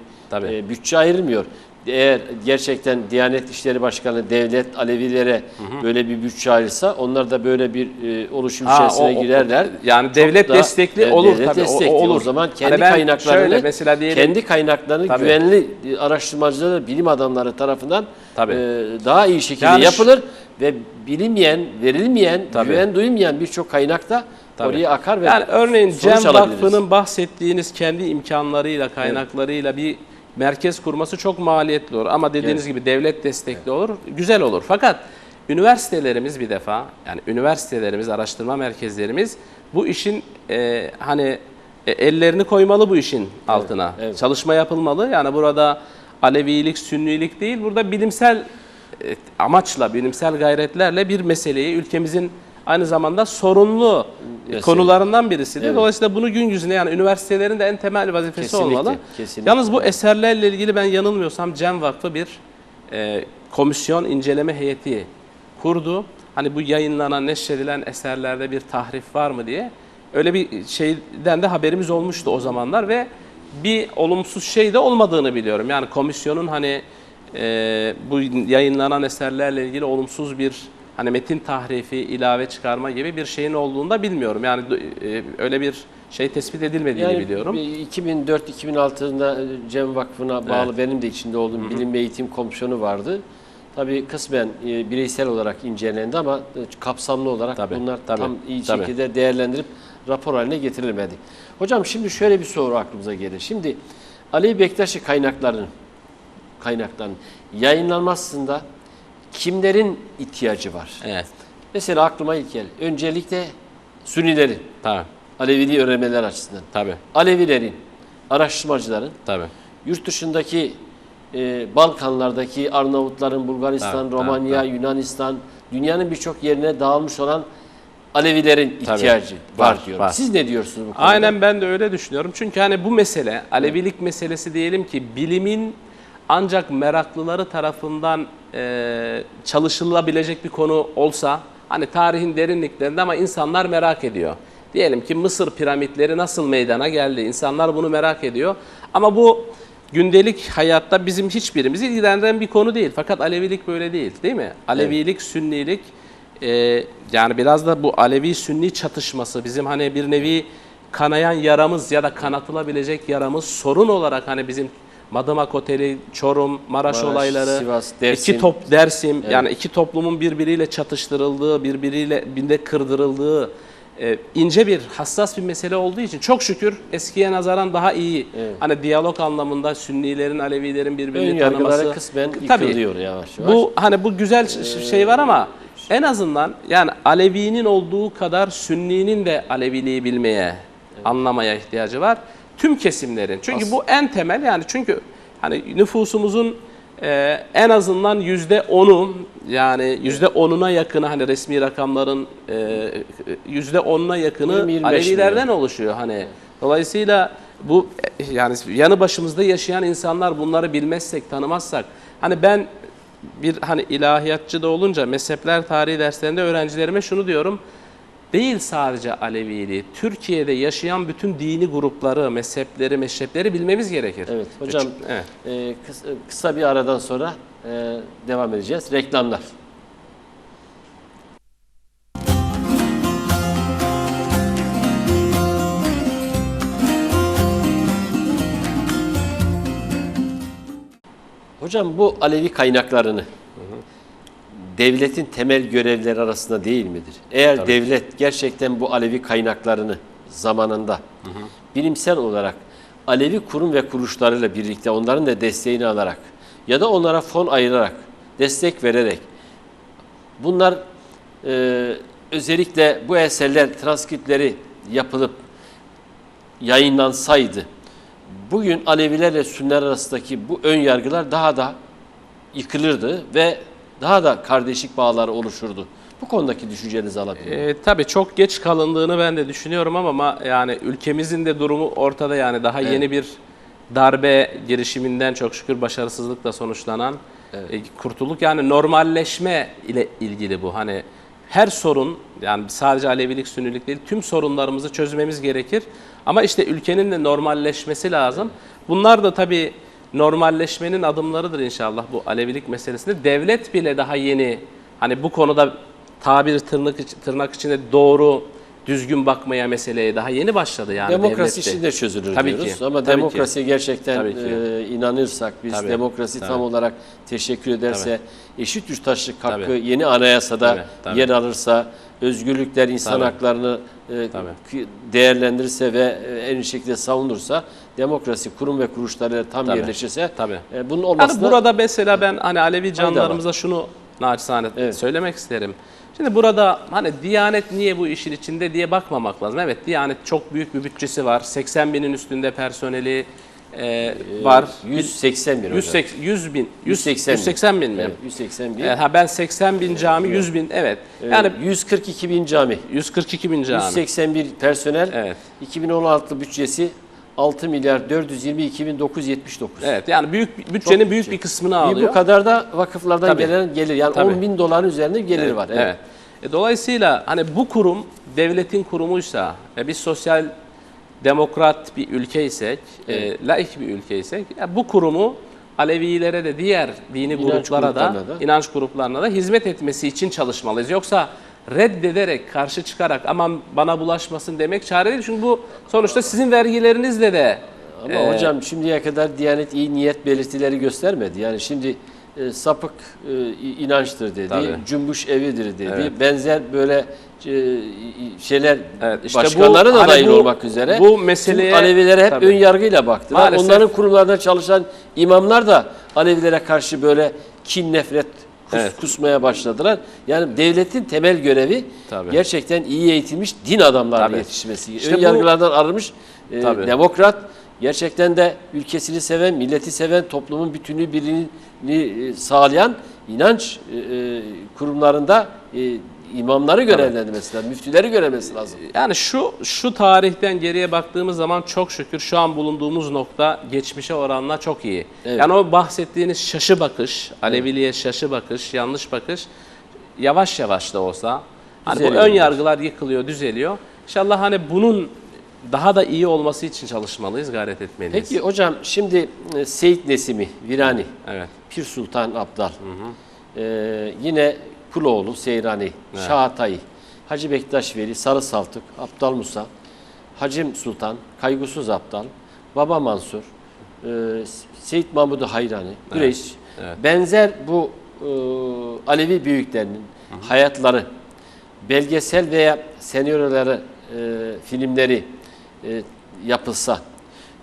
bütçe ayrılmıyor. Eğer gerçekten Diyanet İşleri Başkanı devlet Alevilere böyle bir bütçe ayırsa, onlar da böyle bir oluşum içerisine girerler. Yani devlet destekli olur devlet tabii. Destekli. Olur. O zaman kendi kaynaklarını güvenli araştırmacılar, bilim adamları tarafından daha iyi şekilde yapılır ve bilinmeyen, verilmeyen, güven duymayan birçok kaynak da oraya akar ve yani örneğin Cem Vakfı'nın bahsettiğiniz kendi imkanlarıyla, kaynaklarıyla bir merkez kurması çok maliyetli olur. Ama dediğiniz gibi devlet destekli olur, güzel olur. Fakat üniversitelerimiz bir defa, yani üniversitelerimiz, araştırma merkezlerimiz bu işin ellerini koymalı bu işin altına. Evet. Çalışma yapılmalı. Yani burada Alevilik, Sünnilik değil, burada bilimsel amaçla, bilimsel gayretlerle bir meseleyi ülkemizin aynı zamanda sorunlu konularından birisidir. Evet. Dolayısıyla bunu gün yüzüne, yani üniversitelerin de en temel vazifesi olmalı. Kesinlikle. Yalnız bu eserlerle ilgili ben yanılmıyorsam Cem Vakfı bir komisyon inceleme heyeti kurdu. Hani bu yayınlanan, neşredilen eserlerde bir tahrif var mı diye. Öyle bir şeyden de haberimiz olmuştu o zamanlar ve bir olumsuz şey de olmadığını biliyorum. Yani komisyonun hani bu yayınlanan eserlerle ilgili olumsuz bir metin tahrifi, ilave çıkarma gibi bir şeyin olduğunu da bilmiyorum. Yani öyle bir şey tespit edilmediğini biliyorum. 2004-2006'da Cem Vakfı'na bağlı benim de içinde olduğum bilim ve eğitim komisyonu vardı. Tabii kısmen bireysel olarak incelendi ama kapsamlı olarak bunlar tam iyi şekilde değerlendirip rapor haline getirilmedi. Hocam şimdi şöyle bir soru aklımıza gelir. Şimdi Alevi Bektaşi kaynaklarının yayınlanmasında kimlerin ihtiyacı var? Evet. Mesela aklıma ilk gel. Öncelikle Sünnilerin, Aleviliği öğrenmeler açısından. Alevilerin, araştırmacıların, yurt dışındaki Balkanlardaki Arnavutların, Bulgaristan, Romanya, Yunanistan, dünyanın birçok yerine dağılmış olan Alevilerin ihtiyacı var diyorum. Siz ne diyorsunuz bu konuda? Aynen, ben de öyle düşünüyorum. Çünkü hani bu mesele, Alevilik meselesi diyelim ki bilimin ancak meraklıları tarafından çalışılabilecek bir konu olsa, hani tarihin derinliklerinde ama insanlar merak ediyor. Diyelim ki Mısır piramitleri nasıl meydana geldi? İnsanlar bunu merak ediyor. Ama bu gündelik hayatta bizim hiçbirimizi ilgilendiren bir konu değil. Fakat Alevilik böyle değil, değil mi? Alevilik, Sünnilik, yani biraz da bu Alevi-Sünni çatışması bizim hani bir nevi kanayan yaramız ya da kanatılabilecek yaramız, sorun olarak hani bizim Madımak Oteli, Çorum, Maraş olayları, Sivas, Dersim. Dersim, yani iki toplumun birbiriyle çatıştırıldığı, birbirine kırdırıldığı ince bir, hassas bir mesele olduğu için çok şükür eskiye nazaran daha iyi. Hani diyalog anlamında Sünnilerin, Alevilerin birbirini tanıması. Kısmen Tabii, yıkılıyor yavaş yavaş. bu hani bu güzel şey var ama en azından yani Alevi'nin olduğu kadar Sünni'nin de Aleviliği bilmeye, anlamaya ihtiyacı var. Tüm kesimlerin. Çünkü bu en temel, yani çünkü hani nüfusumuzun en azından %10'u, yani %10'una yakını, hani resmi rakamların %10'una yakını 25 Alevilerden milyon oluşuyor hani. Dolayısıyla bu yani yanı başımızda yaşayan insanlar, bunları bilmezsek, tanımazsak, hani ben bir hani ilahiyatçı da olunca mezhepler tarihi derslerinde öğrencilerime şunu diyorum: değil sadece Aleviliği, Türkiye'de yaşayan bütün dini grupları, mezhepleri bilmemiz gerekir. Evet hocam, evet. Kısa bir aradan sonra devam edeceğiz. Reklamlar. Hocam, bu Alevi kaynaklarını devletin temel görevleri arasında değil midir? Eğer devlet gerçekten bu Alevi kaynaklarını zamanında bilimsel olarak Alevi kurum ve kuruluşlarıyla birlikte onların da desteğini alarak ya da onlara fon ayırarak, destek vererek, bunlar özellikle bu eserler, transkriptleri yapılıp yayınlansaydı, bugün Alevilerle Sünniler arasındaki bu ön yargılar daha da yıkılırdı ve daha da kardeşlik bağları oluşurdu. Bu konudaki düşüncenizi alabilirim. Tabii çok geç kalındığını ben de düşünüyorum ama yani ülkemizin de durumu ortada, yani daha yeni bir darbe girişiminden çok şükür başarısızlıkla sonuçlanan kurtulduk. Yani normalleşme ile ilgili bu. Hani her sorun, yani sadece Alevilik, Sünnilik değil, tüm sorunlarımızı çözmemiz gerekir. Ama işte ülkenin de normalleşmesi lazım. Bunlar da tabii normalleşmenin adımlarıdır inşallah bu Alevilik meselesinde. Devlet bile daha yeni, hani bu konuda tabir tırnak içinde doğru, düzgün bakmaya meseleye daha yeni başladı yani. Demokrasi içinde çözülür tabii diyoruz ki, ama tabii demokrasiye ki, gerçekten inanırsak, biz demokrasi tam olarak teşekkür ederse, eşit yurttaşlık hakkı yeni anayasada yer alırsa, özgürlükler, insan haklarını değerlendirirse ve en iyi şekilde savunursa, demokrasi kurum ve kuruluşlarıyla tam yerleşirse, bunun olmasına... Yani burada mesela ben hani Alevi canlarımıza şunu naçizane söylemek isterim. Şimdi burada hani Diyanet niye bu işin içinde diye bakmamak lazım. Evet, Diyanet çok büyük bir bütçesi var. 80 binin üstünde personeli var. 180 bin hocam. 180 bin mi? Evet, 180 bin. Ben 80 bin cami, 100 bin, evet. Yani 142 bin cami. 142 bin cami. 181 personel. 2016 bütçesi 6 milyar 422 bin 979. Evet, yani bütçenin büyük bir kısmını alıyor. Bu kadar da vakıflardan gelen gelir. Yani 10 bin doların üzerinde gelir var. Evet. Dolayısıyla hani bu kurum devletin kurumuysa ve biz sosyal demokrat bir ülkeysek, laik bir ülkeysek, bu kurumu Alevilere de diğer dini gruplara da, inanç gruplarına da hizmet etmesi için çalışmalıyız. Yoksa reddederek, karşı çıkarak aman bana bulaşmasın demek çare değil. Çünkü bu sonuçta sizin vergilerinizle de... Ama hocam şimdiye kadar Diyanet iyi niyet belirtileri göstermedi. Yani şimdi sapık inançtır dedi, cümbüş evidir dedi, benzer böyle şeyler, işte başkanları da dahil olmak üzere bu meseleye Alevilere hep ön yargıyla baktılar. Maalesef. Onların kurumlarında çalışan imamlar da Alevilere karşı böyle kin, nefret kusmaya başladılar. Yani devletin temel görevi gerçekten iyi eğitilmiş din adamlarının yetişmesi. İşte ön yargılardan arınmış demokrat, gerçekten de ülkesini seven, milleti seven, toplumun bütünlüğü, birliğini sağlayan inanç kurumlarında imamları görevlendirmesi lazım, müftüleri görevlendirmesi lazım. Yani şu tarihten geriye baktığımız zaman çok şükür şu an bulunduğumuz nokta geçmişe oranla çok iyi. Evet. Yani o bahsettiğiniz şaşı bakış, Aleviliğe şaşı bakış, yanlış bakış yavaş yavaş da olsa hani bu Düzeliyor. ön yargılar yıkılıyor, düzeliyor. İnşallah hani bunun daha da iyi olması için çalışmalıyız, gayret etmeliyiz. Peki hocam şimdi Seyit Nesimi, Virani, Evet. Pir Sultan Abdal, yine Kuloğlu, Seyrani, Şah Hatay, Hacı Bektaş Veli, Sarı Saltuk, Abdal Musa, Hacım Sultan, Kaygusuz Abdal, Baba Mansur, Seyit Mahmud-u Hayrani, Güreş, evet. benzer bu Alevi büyüklerinin hayatları, belgesel veya senaryoları, filmleri yapılsa,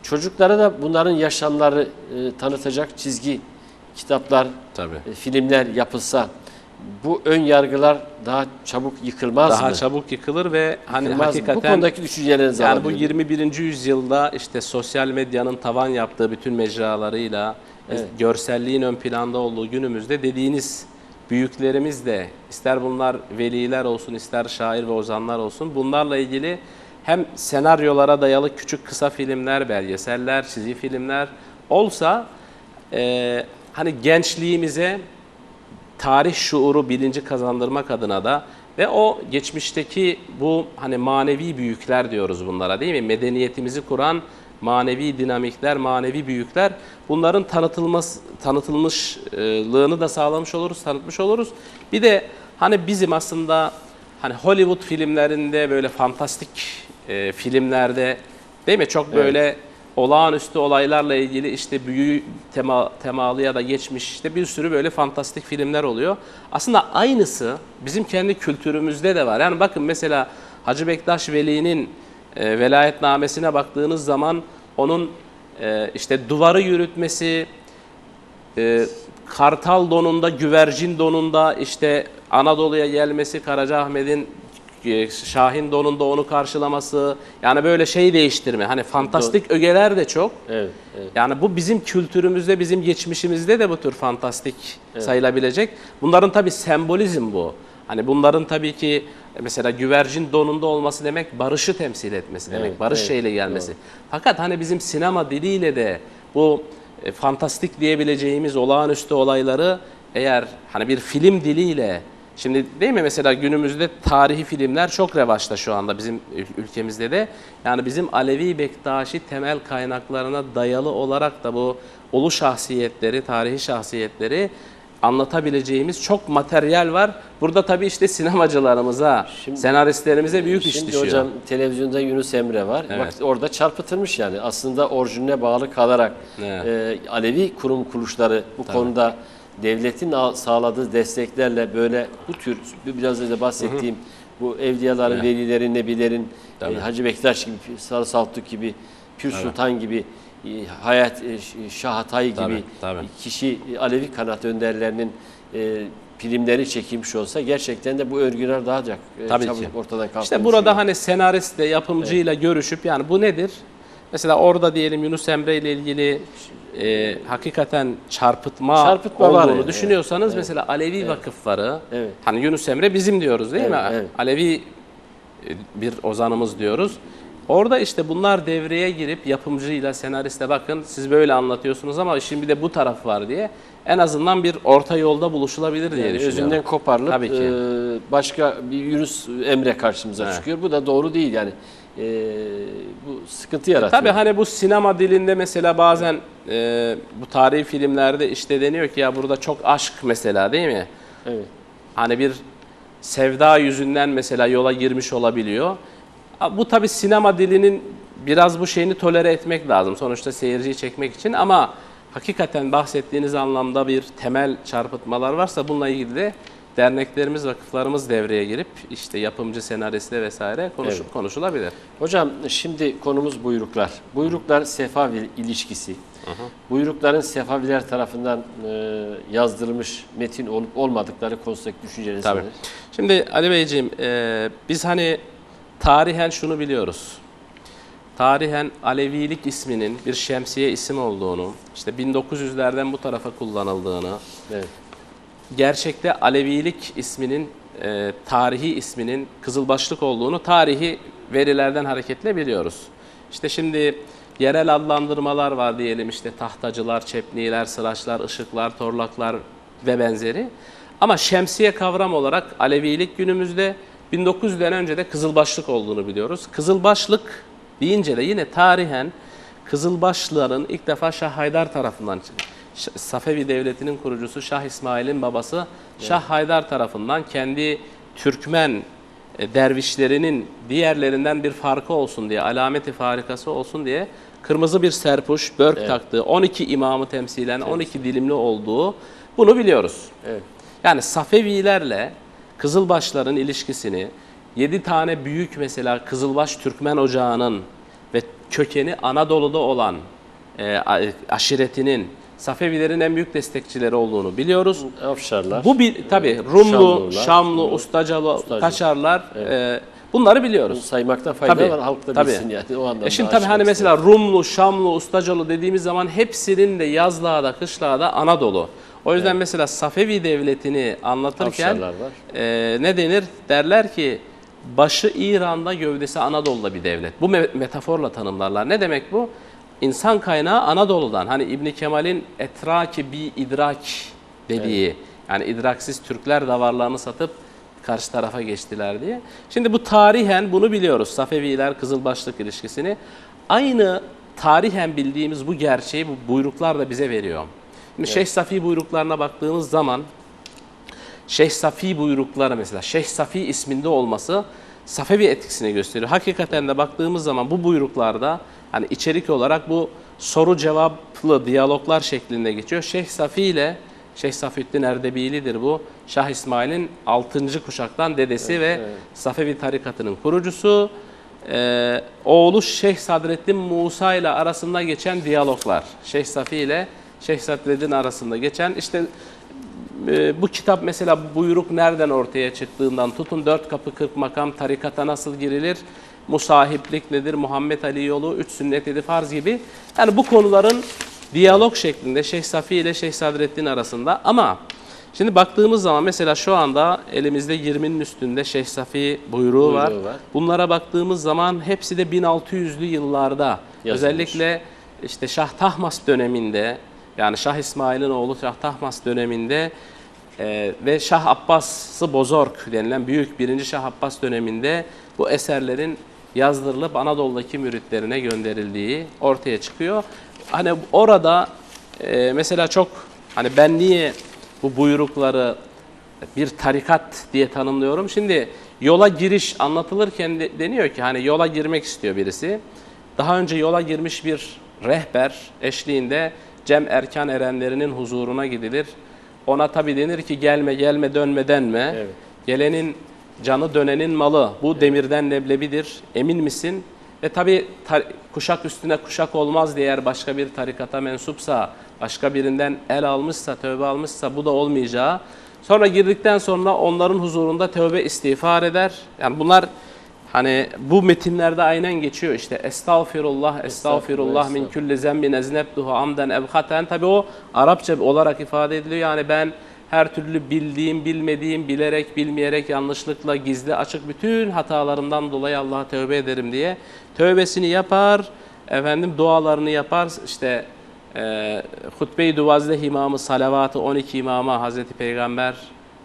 çocuklara da bunların yaşamları tanıtacak çizgi kitaplar, Tabii. filmler yapılsa, bu ön yargılar daha çabuk yıkılmaz mı? Daha çabuk yıkılır ve hani Yıkılmaz mı? hakikaten Bu konudaki düşüncelerinizi yani bu alabilirim. 21. yüzyılda işte sosyal medyanın tavan yaptığı bütün mecralarıyla görselliğin ön planda olduğu günümüzde dediğiniz büyüklerimiz de ister bunlar veliler olsun ister şair ve ozanlar olsun bunlarla ilgili hem senaryolara dayalı küçük kısa filmler, belgeseller, çizgi filmler olsa hani gençliğimize tarih şuuru, bilinci kazandırmak adına da ve o geçmişteki bu hani manevi büyükler diyoruz bunlara değil mi? Medeniyetimizi kuran manevi dinamikler, manevi büyükler bunların tanıtılmışlığını da sağlamış oluruz, tanıtmış oluruz. Bir de hani bizim aslında hani Hollywood filmlerinde böyle fantastik filmlerde değil mi? Çok böyle olağanüstü olaylarla ilgili işte büyü temalı ya da geçmiş işte bir sürü böyle fantastik filmler oluyor. Aslında aynısı bizim kendi kültürümüzde de var. Yani bakın mesela Hacı Bektaş Veli'nin velayetnamesine baktığınız zaman onun işte duvarı yürütmesi, kartal donunda, güvercin donunda işte Anadolu'ya gelmesi, Karacaahmet'in Şahin donunda onu karşılaması, yani böyle şey değiştirme. Hani fantastik ögeler de çok. Evet, evet. Yani bu bizim kültürümüzde, bizim geçmişimizde de bu tür fantastik sayılabilecek. Bunların tabii sembolizm bu. Hani bunların tabii ki mesela güvercin donunda olması demek barışı temsil etmesi demek. Evet, Barış evet, şeyle gelmesi. doğru. Fakat hani bizim sinema diliyle de bu fantastik diyebileceğimiz olağanüstü olayları eğer hani bir film diliyle şimdi değil mi mesela günümüzde tarihi filmler çok revaçta şu anda bizim ülkemizde de. Yani bizim Alevi Bektaşi temel kaynaklarına dayalı olarak da bu ulu şahsiyetleri, tarihi şahsiyetleri anlatabileceğimiz çok materyal var. Burada tabii işte sinemacılarımıza, senaristlerimize büyük iş Şimdi düşüyor. hocam televizyonda Yunus Emre var. Evet. Bak orada çarpıtılmış yani. Aslında orijinaline bağlı kalarak Alevi kurum kuruluşları bu konuda devletin sağladığı desteklerle böyle bu tür biraz önce bahsettiğim bu evliyaların, velilerin, nebilerin, Hacı Bektaş gibi, Sarı Saltuk gibi, Pir Sultan gibi, Şah Hatay gibi kişi Alevi kanat önderlerinin filmleri çekilmiş olsa gerçekten de bu örgüler daha çabuk ortadan kalkmış. İşte burada hani senaristle, yapımcıyla görüşüp yani bu nedir? Mesela orada diyelim Yunus Emre ile ilgili hakikaten çarpıtma olduğunu var düşünüyorsanız mesela Alevi vakıfları, Evet. hani Yunus Emre bizim diyoruz değil mi? Evet. Alevi bir ozanımız diyoruz. Orada işte bunlar devreye girip yapımcıyla, senariste bakın siz böyle anlatıyorsunuz ama şimdi bir de bu taraf var diye en azından bir orta yolda buluşulabilir diye düşünüyorum. Özünden koparılıp Tabii ki. başka bir Yunus Emre karşımıza çıkıyor. Bu da doğru değil yani. Bu sıkıntı yaratıyor. Tabii hani bu sinema dilinde mesela bazen bu tarihi filmlerde işte deniyor ki ya burada çok aşk mesela değil mi? Evet. Hani bir sevda yüzünden mesela yola girmiş olabiliyor. Bu tabii sinema dilinin biraz bu şeyini tolere etmek lazım. Sonuçta seyirciyi çekmek için ama hakikaten bahsettiğiniz anlamda bir temel çarpıtmalar varsa bununla ilgili de derneklerimiz, vakıflarımız devreye girip işte yapımcı, senariste vesaire konuşulabilir. Hocam şimdi konumuz buyruklar. Buyruklar Sefavi ilişkisi. Buyrukların Sefaviler tarafından yazdırılmış metin olup olmadıkları konusundaki düşünceleriniz Tabii. nedir? Şimdi Ali Beyciğim biz hani tarihen şunu biliyoruz. Tarihen Alevilik isminin bir şemsiye isim olduğunu, işte 1900'lerden bu tarafa kullanıldığını, Evet. gerçekte Alevilik isminin tarihi isminin Kızılbaşlık olduğunu tarihi verilerden hareketle biliyoruz. İşte şimdi yerel adlandırmalar var diyelim, işte tahtacılar, çepniler, sıraçlar, ışıklar, torlaklar ve benzeri. Ama şemsiye kavram olarak Alevilik günümüzde 1900'den önce de Kızılbaşlık olduğunu biliyoruz. Kızılbaşlık deyince de yine tarihen Kızılbaşlıların ilk defa Şah Haydar tarafından, Safevi Devleti'nin kurucusu Şah İsmail'in babası Şah Haydar tarafından kendi Türkmen dervişlerinin diğerlerinden bir farkı olsun diye, alameti farikası olsun diye kırmızı bir serpuş, börk taktığı, 12 imamı temsilen 12 dilimli olduğu, bunu biliyoruz. Evet. Yani Safevilerle Kızılbaşların ilişkisini 7 tane büyük, mesela Kızılbaş Türkmen Ocağı'nın ve kökeni Anadolu'da olan aşiretinin Safevilerin en büyük destekçileri olduğunu biliyoruz. Afşarlar. Bu bir tabii Rumlu, Şamlular, Şamlı, Ustacalı, Kaçarlar, bunları biliyoruz. Bunu saymakta fayda Tabii, var, halk da tabii. bilsin yani. O anlamda Şimdi tabii hani mesela Rumlu, Şamlı, Ustacalı dediğimiz zaman hepsinin de yazlığa da kışlığa da Anadolu. O yüzden mesela Safevi Devleti'ni anlatırken ne denir? Derler ki başı İran'da, gövdesi Anadolu'da bir devlet. Bu metaforla tanımlarlar. Ne demek bu? İnsan kaynağı Anadolu'dan. Hani İbn Kemal'in etraki bi idrak dediği, yani idraksiz Türkler davarlarını satıp karşı tarafa geçtiler diye. Şimdi bu tarihen bunu biliyoruz. Safeviler Kızılbaşlık ilişkisini. Aynı tarihen bildiğimiz bu gerçeği bu buyruklar da bize veriyor. Şimdi Şeyh Safi buyruklarına baktığımız zaman Şeyh Safi buyrukları, mesela Şeyh Safi isminde olması Safevi etkisini gösteriyor. Hakikaten de baktığımız zaman bu buyruklarda hani içerik olarak bu soru cevaplı diyaloglar şeklinde geçiyor. Şeyh Safi ile Şeyh Safiüddin Erdebili'dir bu. Şah İsmail'in 6. kuşaktan dedesi ve Safevi tarikatının kurucusu. Oğlu Şeyh Sadreddin Musa ile arasında geçen diyaloglar. Şeyh Safi ile Şeyh Sadreddin arasında geçen, işte bu kitap mesela buyruk nereden ortaya çıktığından tutun 4 kapı 40 makam, tarikata nasıl girilir, musahiplik nedir, Muhammed Ali yolu, 3 sünnet-i farz gibi. Yani bu konuların diyalog şeklinde Şeyh Safi ile Şeyh Sadreddin arasında. Ama şimdi baktığımız zaman mesela şu anda elimizde 20'nin üstünde Şeyh Safi buyruğu var. Bunlara baktığımız zaman hepsi de 1600'lü yıllarda yazılmış. Özellikle işte Şah Tahmas döneminde, yani Şah İsmail'in oğlu Şah Tahmas döneminde ve Şah Abbas-ı Bozorg denilen büyük 1. Şah Abbas döneminde bu eserlerin yazdırılıp Anadolu'daki müritlerine gönderildiği ortaya çıkıyor. Hani orada mesela çok, hani ben niye bu buyrukları bir tarikat diye tanımlıyorum? Şimdi yola giriş anlatılırken deniyor ki hani yola girmek istiyor birisi. Daha önce yola girmiş bir rehber eşliğinde cem erkan erenlerinin huzuruna gidilir. Ona tabi denir ki gelme gelme dönme denme. Evet. Gelenin canı dönenin malı. Bu demirden leblebidir. Emin misin? Ve tabi kuşak üstüne kuşak olmaz diye, eğer başka bir tarikata mensupsa, başka birinden el almışsa, tövbe almışsa bu da olmayacağı. Sonra girdikten sonra onların huzurunda tövbe istiğfar eder. Yani bunlar hani bu metinlerde aynen geçiyor, işte estağfirullah, estağfirullah min kulli zembin eznebtuhu amden ebhaten. Tabi o Arapça olarak ifade ediliyor. Yani ben her türlü bildiğim, bilmediğim, bilerek, bilmeyerek, yanlışlıkla, gizli, açık bütün hatalarımdan dolayı Allah'a tövbe ederim diye tövbesini yapar, efendim dualarını yapar. İşte Hutbe-i Duvazleh imamı, salavatı 12 imama, Hazreti Peygamber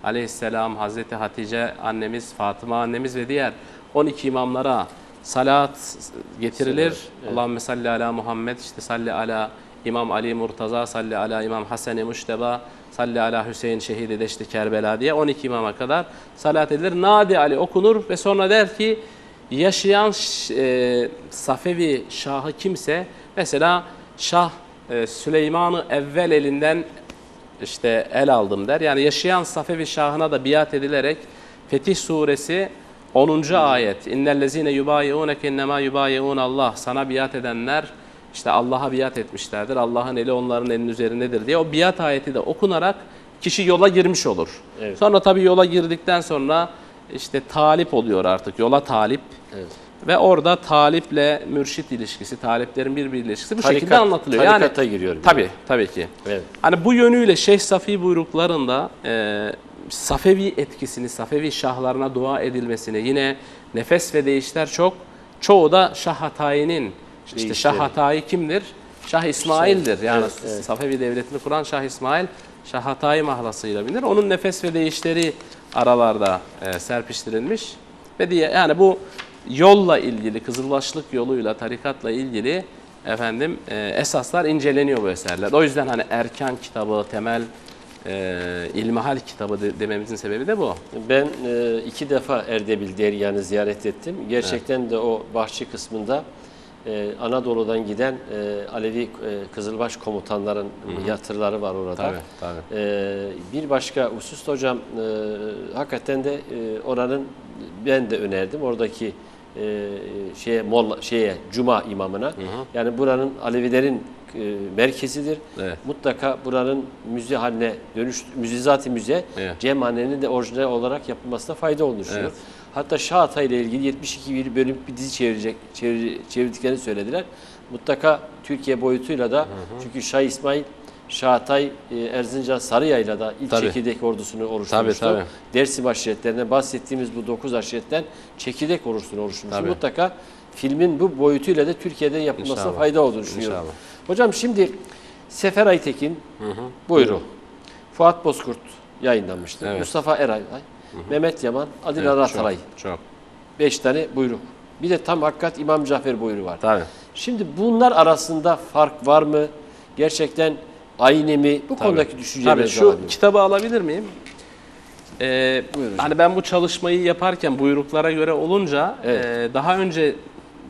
aleyhisselam, Hazreti Hatice annemiz, Fatıma annemiz ve diğer 12 imamlara salat getirilir. Evet. Allahümme salli ala Muhammed, işte salli ala İmam Ali Murtaza, salli ala İmam Hasan-ı Muşteba, salli ala Hüseyin şehidi deşti Kerbela diye 12 imama kadar salat edilir. Nadi Ali okunur ve sonra der ki yaşayan Safevi Şahı kimse, mesela Şah Süleyman-ı Evvel elinden işte el aldım der. Yani yaşayan Safevi Şahına da biat edilerek Fetih Suresi 10. ayet. İnnellezine yubayi'uneke innema yubayi'un Allah. Sana biat edenler işte Allah'a biat etmişlerdir. Allah'ın eli onların elinin üzerindedir diye o biat ayeti de okunarak kişi yola girmiş olur. Evet. Sonra tabii yola girdikten sonra işte talip oluyor artık. Yola talip. Evet. Ve orada taliple mürşit ilişkisi, taliplerin birbiri ilişkisi bu şekilde anlatılıyor. Tarikata giriyor. Tabii ki. Evet. Hani bu yönüyle Şeyh Safi buyruklarında Safevi etkisini, Safevi şahlarına dua edilmesini, yine nefes ve deyişler çok. Çoğu da Şah Hatayi'nin, işte Şah Hatayi kimdir? Şah İsmail'dir. Yani evet. Safevi devletini kuran Şah İsmail, Şah Hatayi mahlasıyla bilinir. Onun nefes ve deyişleri aralarda serpiştirilmiş. Ve diye yani bu yolla ilgili, Kızılbaşlık yoluyla, tarikatla ilgili efendim esaslar inceleniyor bu eserler. O yüzden hani Erkan kitabı, temel İlmihal kitabı dememizin sebebi de bu. Ben 2 defa Erdebil Deryanı ziyaret ettim. Gerçekten de o bahçe kısmında Anadolu'dan giden Alevi Kızılbaş komutanların yatırları var orada. Tabii, tabii. Bir başka husus da hocam, hakikaten de oranın ben de önerdim. Oradaki Cuma imamına. Yani buranın Alevilerin merkezidir. Evet. Mutlaka buranın müze haline müze Evet. Cemhane'nin de orijinal olarak yapılmasına fayda olduğunu düşünüyorum. Evet. Hatta Şah Atay ile ilgili 72 bölüm bir dizi çevirdiklerini söylediler. Mutlaka Türkiye boyutuyla da çünkü Şah İsmail, Şah Atay, Erzincan Sarıyay'la da ilk çekirdek ordusunu oluşturmuştu. Tabii. Dersim aşiretlerinden bahsettiğimiz bu 9 aşiretten çekirdek ordusunu oluşturmuştu. Tabii. Mutlaka filmin bu boyutuyla da Türkiye'de yapılmasına İnşallah. fayda olduğunu düşünüyorum. İnşallah. Hocam şimdi Sefer Aytekin buyurun. Fuat Bozkurt yayınlanmıştı. Evet. Mustafa Eray, Mehmet Yaman, Adil Evet, Arataray. Çok. 5 tane buyruk. Bir de tam hakikat İmam Cafer buyruğu var. Tabii. Şimdi bunlar arasında fark var mı? Gerçekten aynı mi? Bu konudaki Tabii, düşüncelerinizi şu alabilirim. kitabı alabilir miyim? hocam. Hani ben bu çalışmayı yaparken buyruklara göre olunca Evet. daha önce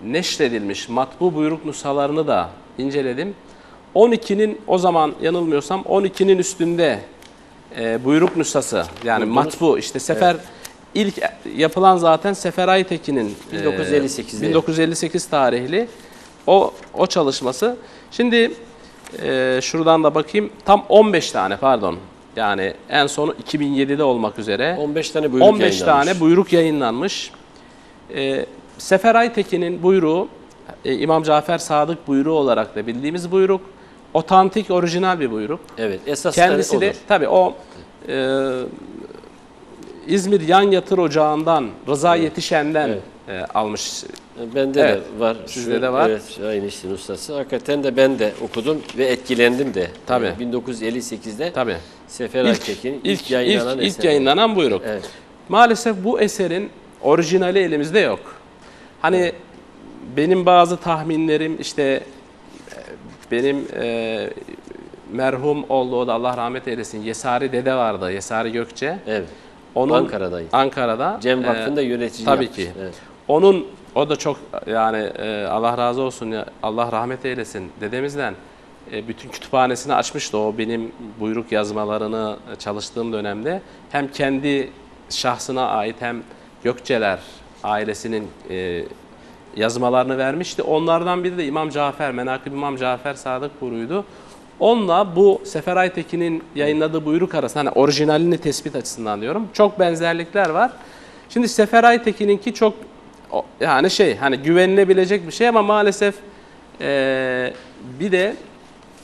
neşredilmiş matbu buyruk nüshalarını da inceledim. 12'nin o zaman yanılmıyorsam 12'nin üstünde buyruk nüshası yani matbu işte Sefer ilk yapılan zaten Sefer Aytekin'in 1958'de. 1958 tarihli o çalışması. Şimdi şuradan da bakayım tam 15 tane pardon. Yani en sonu 2007'de olmak üzere 15 tane buyruk 15 yayınlanmış. tane buyruk yayınlanmış. Sefer Aytekin'in buyruğu İmam Cafer Sadık buyruğu olarak da bildiğimiz buyruk. Otantik, orijinal bir buyruk. Evet, esas Kendisi de odur. tabii o İzmir Yan Yatır Ocağı'ndan Rıza Yetişen'den almış. Bende Evet, de var. sizde de var. Evet, aynı işin ustası. Hakikaten de ben de okudum ve etkilendim de. Tabii. 1958'de Tabii. Sefer Aytekin'in ilk yayınlanan ilk eseri. yayınlanan buyruk. Evet. Maalesef bu eserin orijinali elimizde yok. Hani benim bazı tahminlerim işte benim merhum oldu o da Allah rahmet eylesin. Yesari dede vardı. Yesari Gökçe. Evet. Onun Ankara'daydı. Ankara'da. Cem Vakfı'nda yönetici tabii yapmış. ki. Evet. O da çok yani Allah razı olsun ya Allah rahmet eylesin dedemizden bütün kütüphanesini açmıştı o benim buyruk yazmalarını çalıştığım dönemde. Hem kendi şahsına ait hem Gökçeler ailesinin yazmalarını vermişti. Onlardan biri de İmam Cafer, Menakıb İmam Cafer Sadık buyruğuydu. Onunla bu Sefer Aytekin'in yayınladığı buyruk arasında hani orijinalini tespit açısından diyorum. Çok benzerlikler var. Şimdi Sefer Aytekin'inki çok yani hani güvenilebilecek bir şey ama maalesef bir de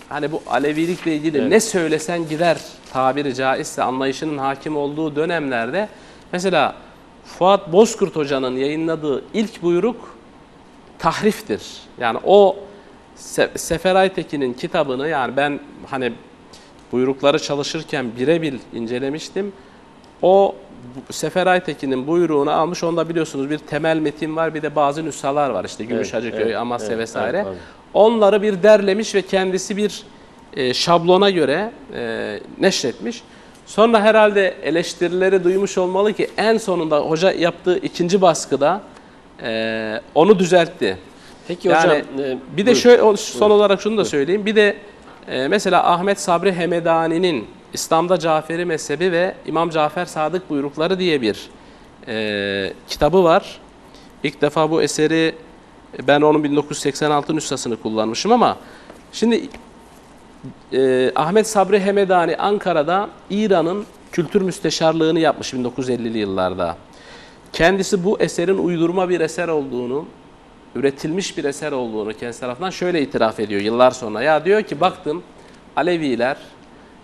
hani bu Alevilikle ilgili ne söylesen gider tabiri caizse anlayışının hakim olduğu dönemlerde mesela Fuat Bozkurt Hoca'nın yayınladığı ilk buyruk tahriftir. Yani o Sefer Aytekin'in kitabını yani ben hani buyrukları çalışırken birebir incelemiştim. O Sefer Aytekin'in buyruğunu almış. Onda biliyorsunuz bir temel metin var bir de bazı nüshalar var. İşte Gümüşhacıköy, Amasya vesaire. Evet. Onları bir derlemiş ve kendisi bir şablona göre neşretmiş. Sonra herhalde eleştirileri duymuş olmalı ki en sonunda hoca yaptığı ikinci baskıda onu düzeltti. Peki Yani, hocam. bir de şöyle son olarak şunu da söyleyeyim. Bir de mesela Ahmet Sabri Hemedani'nin İslam'da Caferi mezhebi ve İmam Cafer Sadık buyrukları diye bir kitabı var. İlk defa bu eseri ben onun 1986 nüshasını kullanmışım ama şimdi Ahmet Sabri Hemedani Ankara'da İran'ın kültür müsteşarlığını yapmış 1950'li yıllarda. Kendisi bu eserin uydurma bir eser olduğunu, üretilmiş bir eser olduğunu kendisi tarafından şöyle itiraf ediyor yıllar sonra. Ya diyor ki baktım Aleviler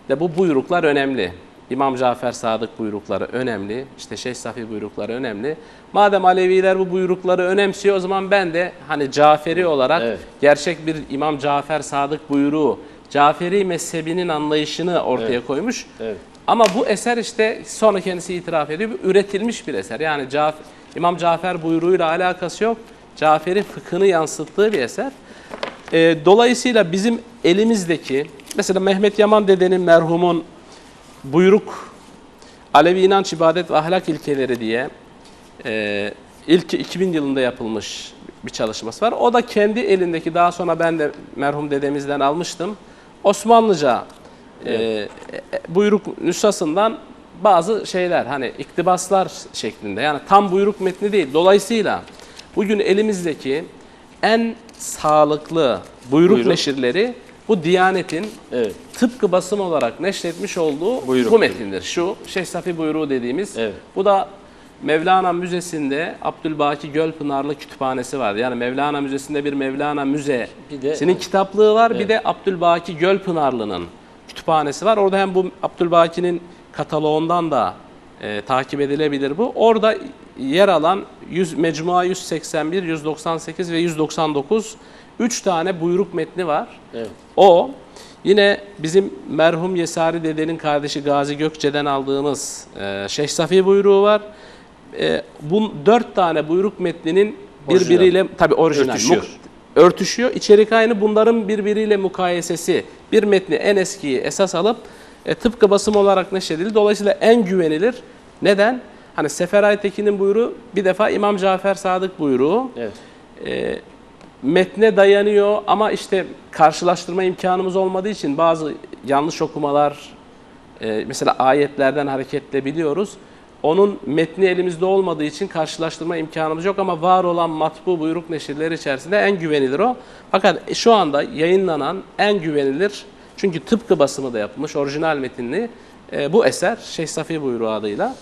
de bu buyruklar önemli. İmam Cafer Sadık buyrukları önemli. İşte Şeyh Safi buyrukları önemli. Madem Aleviler bu buyrukları önemsiyor, o zaman ben de hani Caferi olarak gerçek bir İmam Cafer Sadık buyruğu, Caferi mezhebinin anlayışını ortaya koymuş. Evet. Ama bu eser işte sonra kendisi itiraf ediyor, üretilmiş bir eser. Yani İmam Cafer buyruğuyla alakası yok. Caferi fıkhını yansıttığı bir eser. Dolayısıyla bizim elimizdeki, mesela Mehmet Yaman dedenin, merhumun buyruk, Alevi inanç, ibadet ve ahlak ilkeleri diye ilk 2000 yılında yapılmış bir çalışması var. O da kendi elindeki, daha sonra ben de merhum dedemizden almıştım, Osmanlıca buyruk nüshasından bazı şeyler, hani iktibaslar şeklinde, yani tam buyruk metni değil. Dolayısıyla bugün elimizdeki en sağlıklı buyruk neşirleri bu Diyanet'in tıpkı basım olarak neşretmiş olduğu bu metindir. Şu Şeyh Safi buyruğu dediğimiz, bu da Mevlana Müzesi'nde Abdülbaki Gölpınarlı kütüphanesi var. Yani Mevlana Müzesi'nde bir Mevlana Müzesi'nin kitaplığı var. Bir de Abdülbaki Gölpınarlı'nın kütüphanesi var. Orada hem bu Abdülbaki'nin kataloğundan da takip edilebilir bu. Orada yer alan mecmua 181, 198 ve 199 3 tane buyruk metni var. O yine bizim merhum Yesari dedenin kardeşi Gazi Gökçe'den aldığımız Şeyh Safi buyruğu var. Bu 4 tane buyruk metninin birbiriyle tabi orijinal örtüşüyor. İçerik aynı. Bunların birbiriyle mukayesesi, bir metni en eskiyi esas alıp tıpkı basım olarak neşredildi. Dolayısıyla en güvenilir. Neden? Hani Sefer Aytekin'in buyruğu bir defa İmam Cafer Sadık buyruğu. Metne dayanıyor ama işte karşılaştırma imkanımız olmadığı için bazı yanlış okumalar, mesela ayetlerden hareketle biliyoruz. Onun metni elimizde olmadığı için karşılaştırma imkanımız yok ama var olan matbu buyruk neşirleri içerisinde en güvenilir o. Fakat şu anda yayınlanan en güvenilir, çünkü tıpkı basımı da yapılmış orijinal metinli bu eser Şeyh Safi buyruğu adıyla.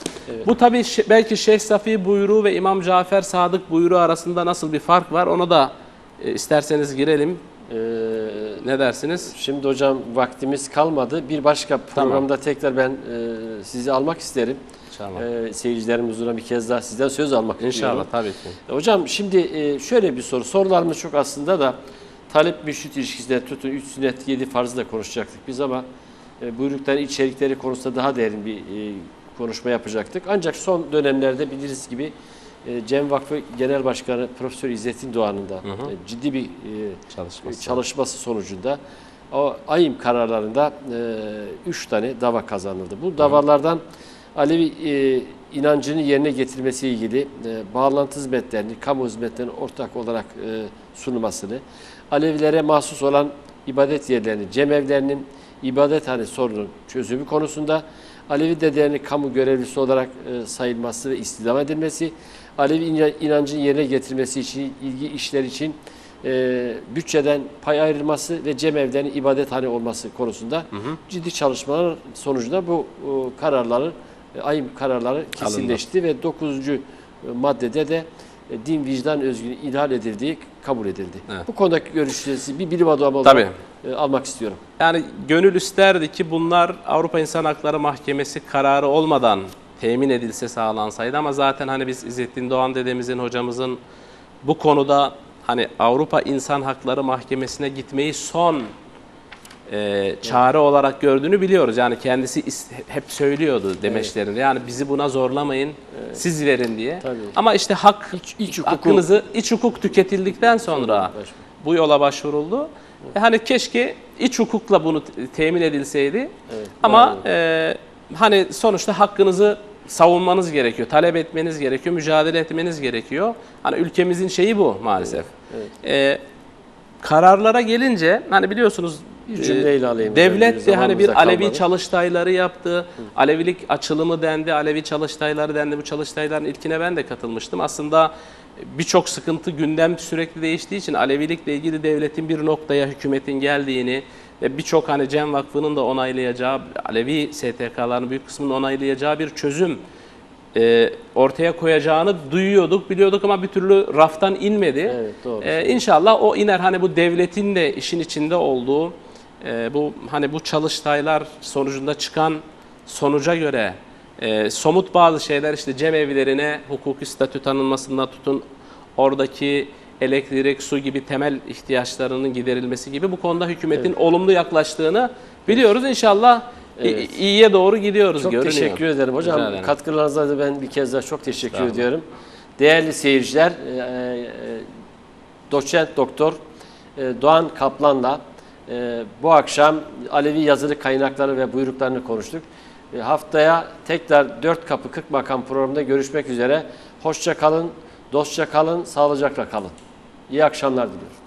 Bu tabii belki Şeyh Safi buyruğu ve İmam Cafer Sadık buyruğu arasında nasıl bir fark var, onu da isterseniz girelim. Ne dersiniz? Şimdi hocam vaktimiz kalmadı. Bir başka programda tekrar ben sizi almak isterim. Seyircilerim huzuruna bir kez daha sizden söz almak istiyorum. İnşallah, tabii ki. Hocam şimdi şöyle bir soru. Sorularımız çok aslında da talep mürşit ilişkisinde tutun 3 sünnet 7 farzı da konuşacaktık biz ama buyrukların içerikleri konusunda daha derin bir konuşma yapacaktık. Ancak son dönemlerde biliriz gibi Cem Vakfı Genel Başkanı Profesör İzzettin Doğan'ın da ciddi bir çalışması sonucunda o AİM kararlarında 3 tane dava kazanıldı. Bu davalardan Alevi inancını yerine getirmesiyle ilgili bağlantı hizmetlerini, kamu hizmetlerinin ortak olarak sunulmasını, Alevilere mahsus olan ibadet yerlerini, cemevlerinin ibadethane sorunun çözümü konusunda Alevi dedelerinin kamu görevlisi olarak sayılması ve istihdam edilmesi, Alevi inancını yerine getirmesi için, ilgi işler için bütçeden pay ayrılması ve cemevlerinin ibadethane olması konusunda ciddi çalışmalar sonucunda bu kararların, AİM kararları kesinleşti ve 9. maddede de din vicdan özgürlüğü ihlal edildiği kabul edildi. Bu konudaki görüşlerinizi bir bilim adamı olarak almak istiyorum. Yani gönül isterdi ki bunlar Avrupa İnsan Hakları Mahkemesi kararı olmadan temin edilse, sağlansaydı, ama zaten hani biz İzzettin Doğan dedemizin, hocamızın bu konuda hani Avrupa İnsan Hakları Mahkemesi'ne gitmeyi son çare olarak gördüğünü biliyoruz. Yani kendisi hep söylüyordu demeçlerinde. Yani bizi buna zorlamayın, siz verin diye. Ama işte iç hukuk tüketildikten sonra bu yola başvuruldu. Hani keşke iç hukukla bunu temin edilseydi. Ama hani sonuçta hakkınızı savunmanız gerekiyor, talep etmeniz gerekiyor, mücadele etmeniz gerekiyor. Hani ülkemizin şeyi bu maalesef. Kararlara gelince hani biliyorsunuz devlet de hani bir Alevi çalıştayları yaptı. Alevilik açılımı dendi, Alevi çalıştayları dendi. Bu çalıştayların ilkine ben de katılmıştım. Aslında birçok sıkıntı, gündem sürekli değiştiği için Alevilikle ilgili devletin bir noktaya, hükümetin geldiğini ve birçok hani Cem Vakfı'nın da onaylayacağı, Alevi STK'ların büyük kısmının onaylayacağı bir çözüm ortaya koyacağını duyuyorduk, biliyorduk ama bir türlü raftan inmedi. İnşallah o iner. Hani bu devletin de işin içinde olduğu, bu hani bu çalıştaylar sonucunda çıkan sonuca göre somut bazı şeyler, işte cemevlerine hukuki statü tanınmasından tutun, oradaki elektrik, su gibi temel ihtiyaçlarının giderilmesi gibi bu konuda hükümetin olumlu yaklaştığını biliyoruz. İnşallah iyiye doğru gidiyoruz. Çok görünüyor. teşekkür ederim hocam. Rica ederim. Katkılarınıza da ben bir kez daha çok teşekkür ediyorum. Değerli seyirciler, doçent doktor Doğan Kaplan'la bu akşam Alevi yazılı kaynakları ve buyruklarını konuştuk. Haftaya tekrar 4 Kapı 40 Makam programında görüşmek üzere. Hoşça kalın, dostça kalın, sağlıcakla kalın. İyi akşamlar diliyorum.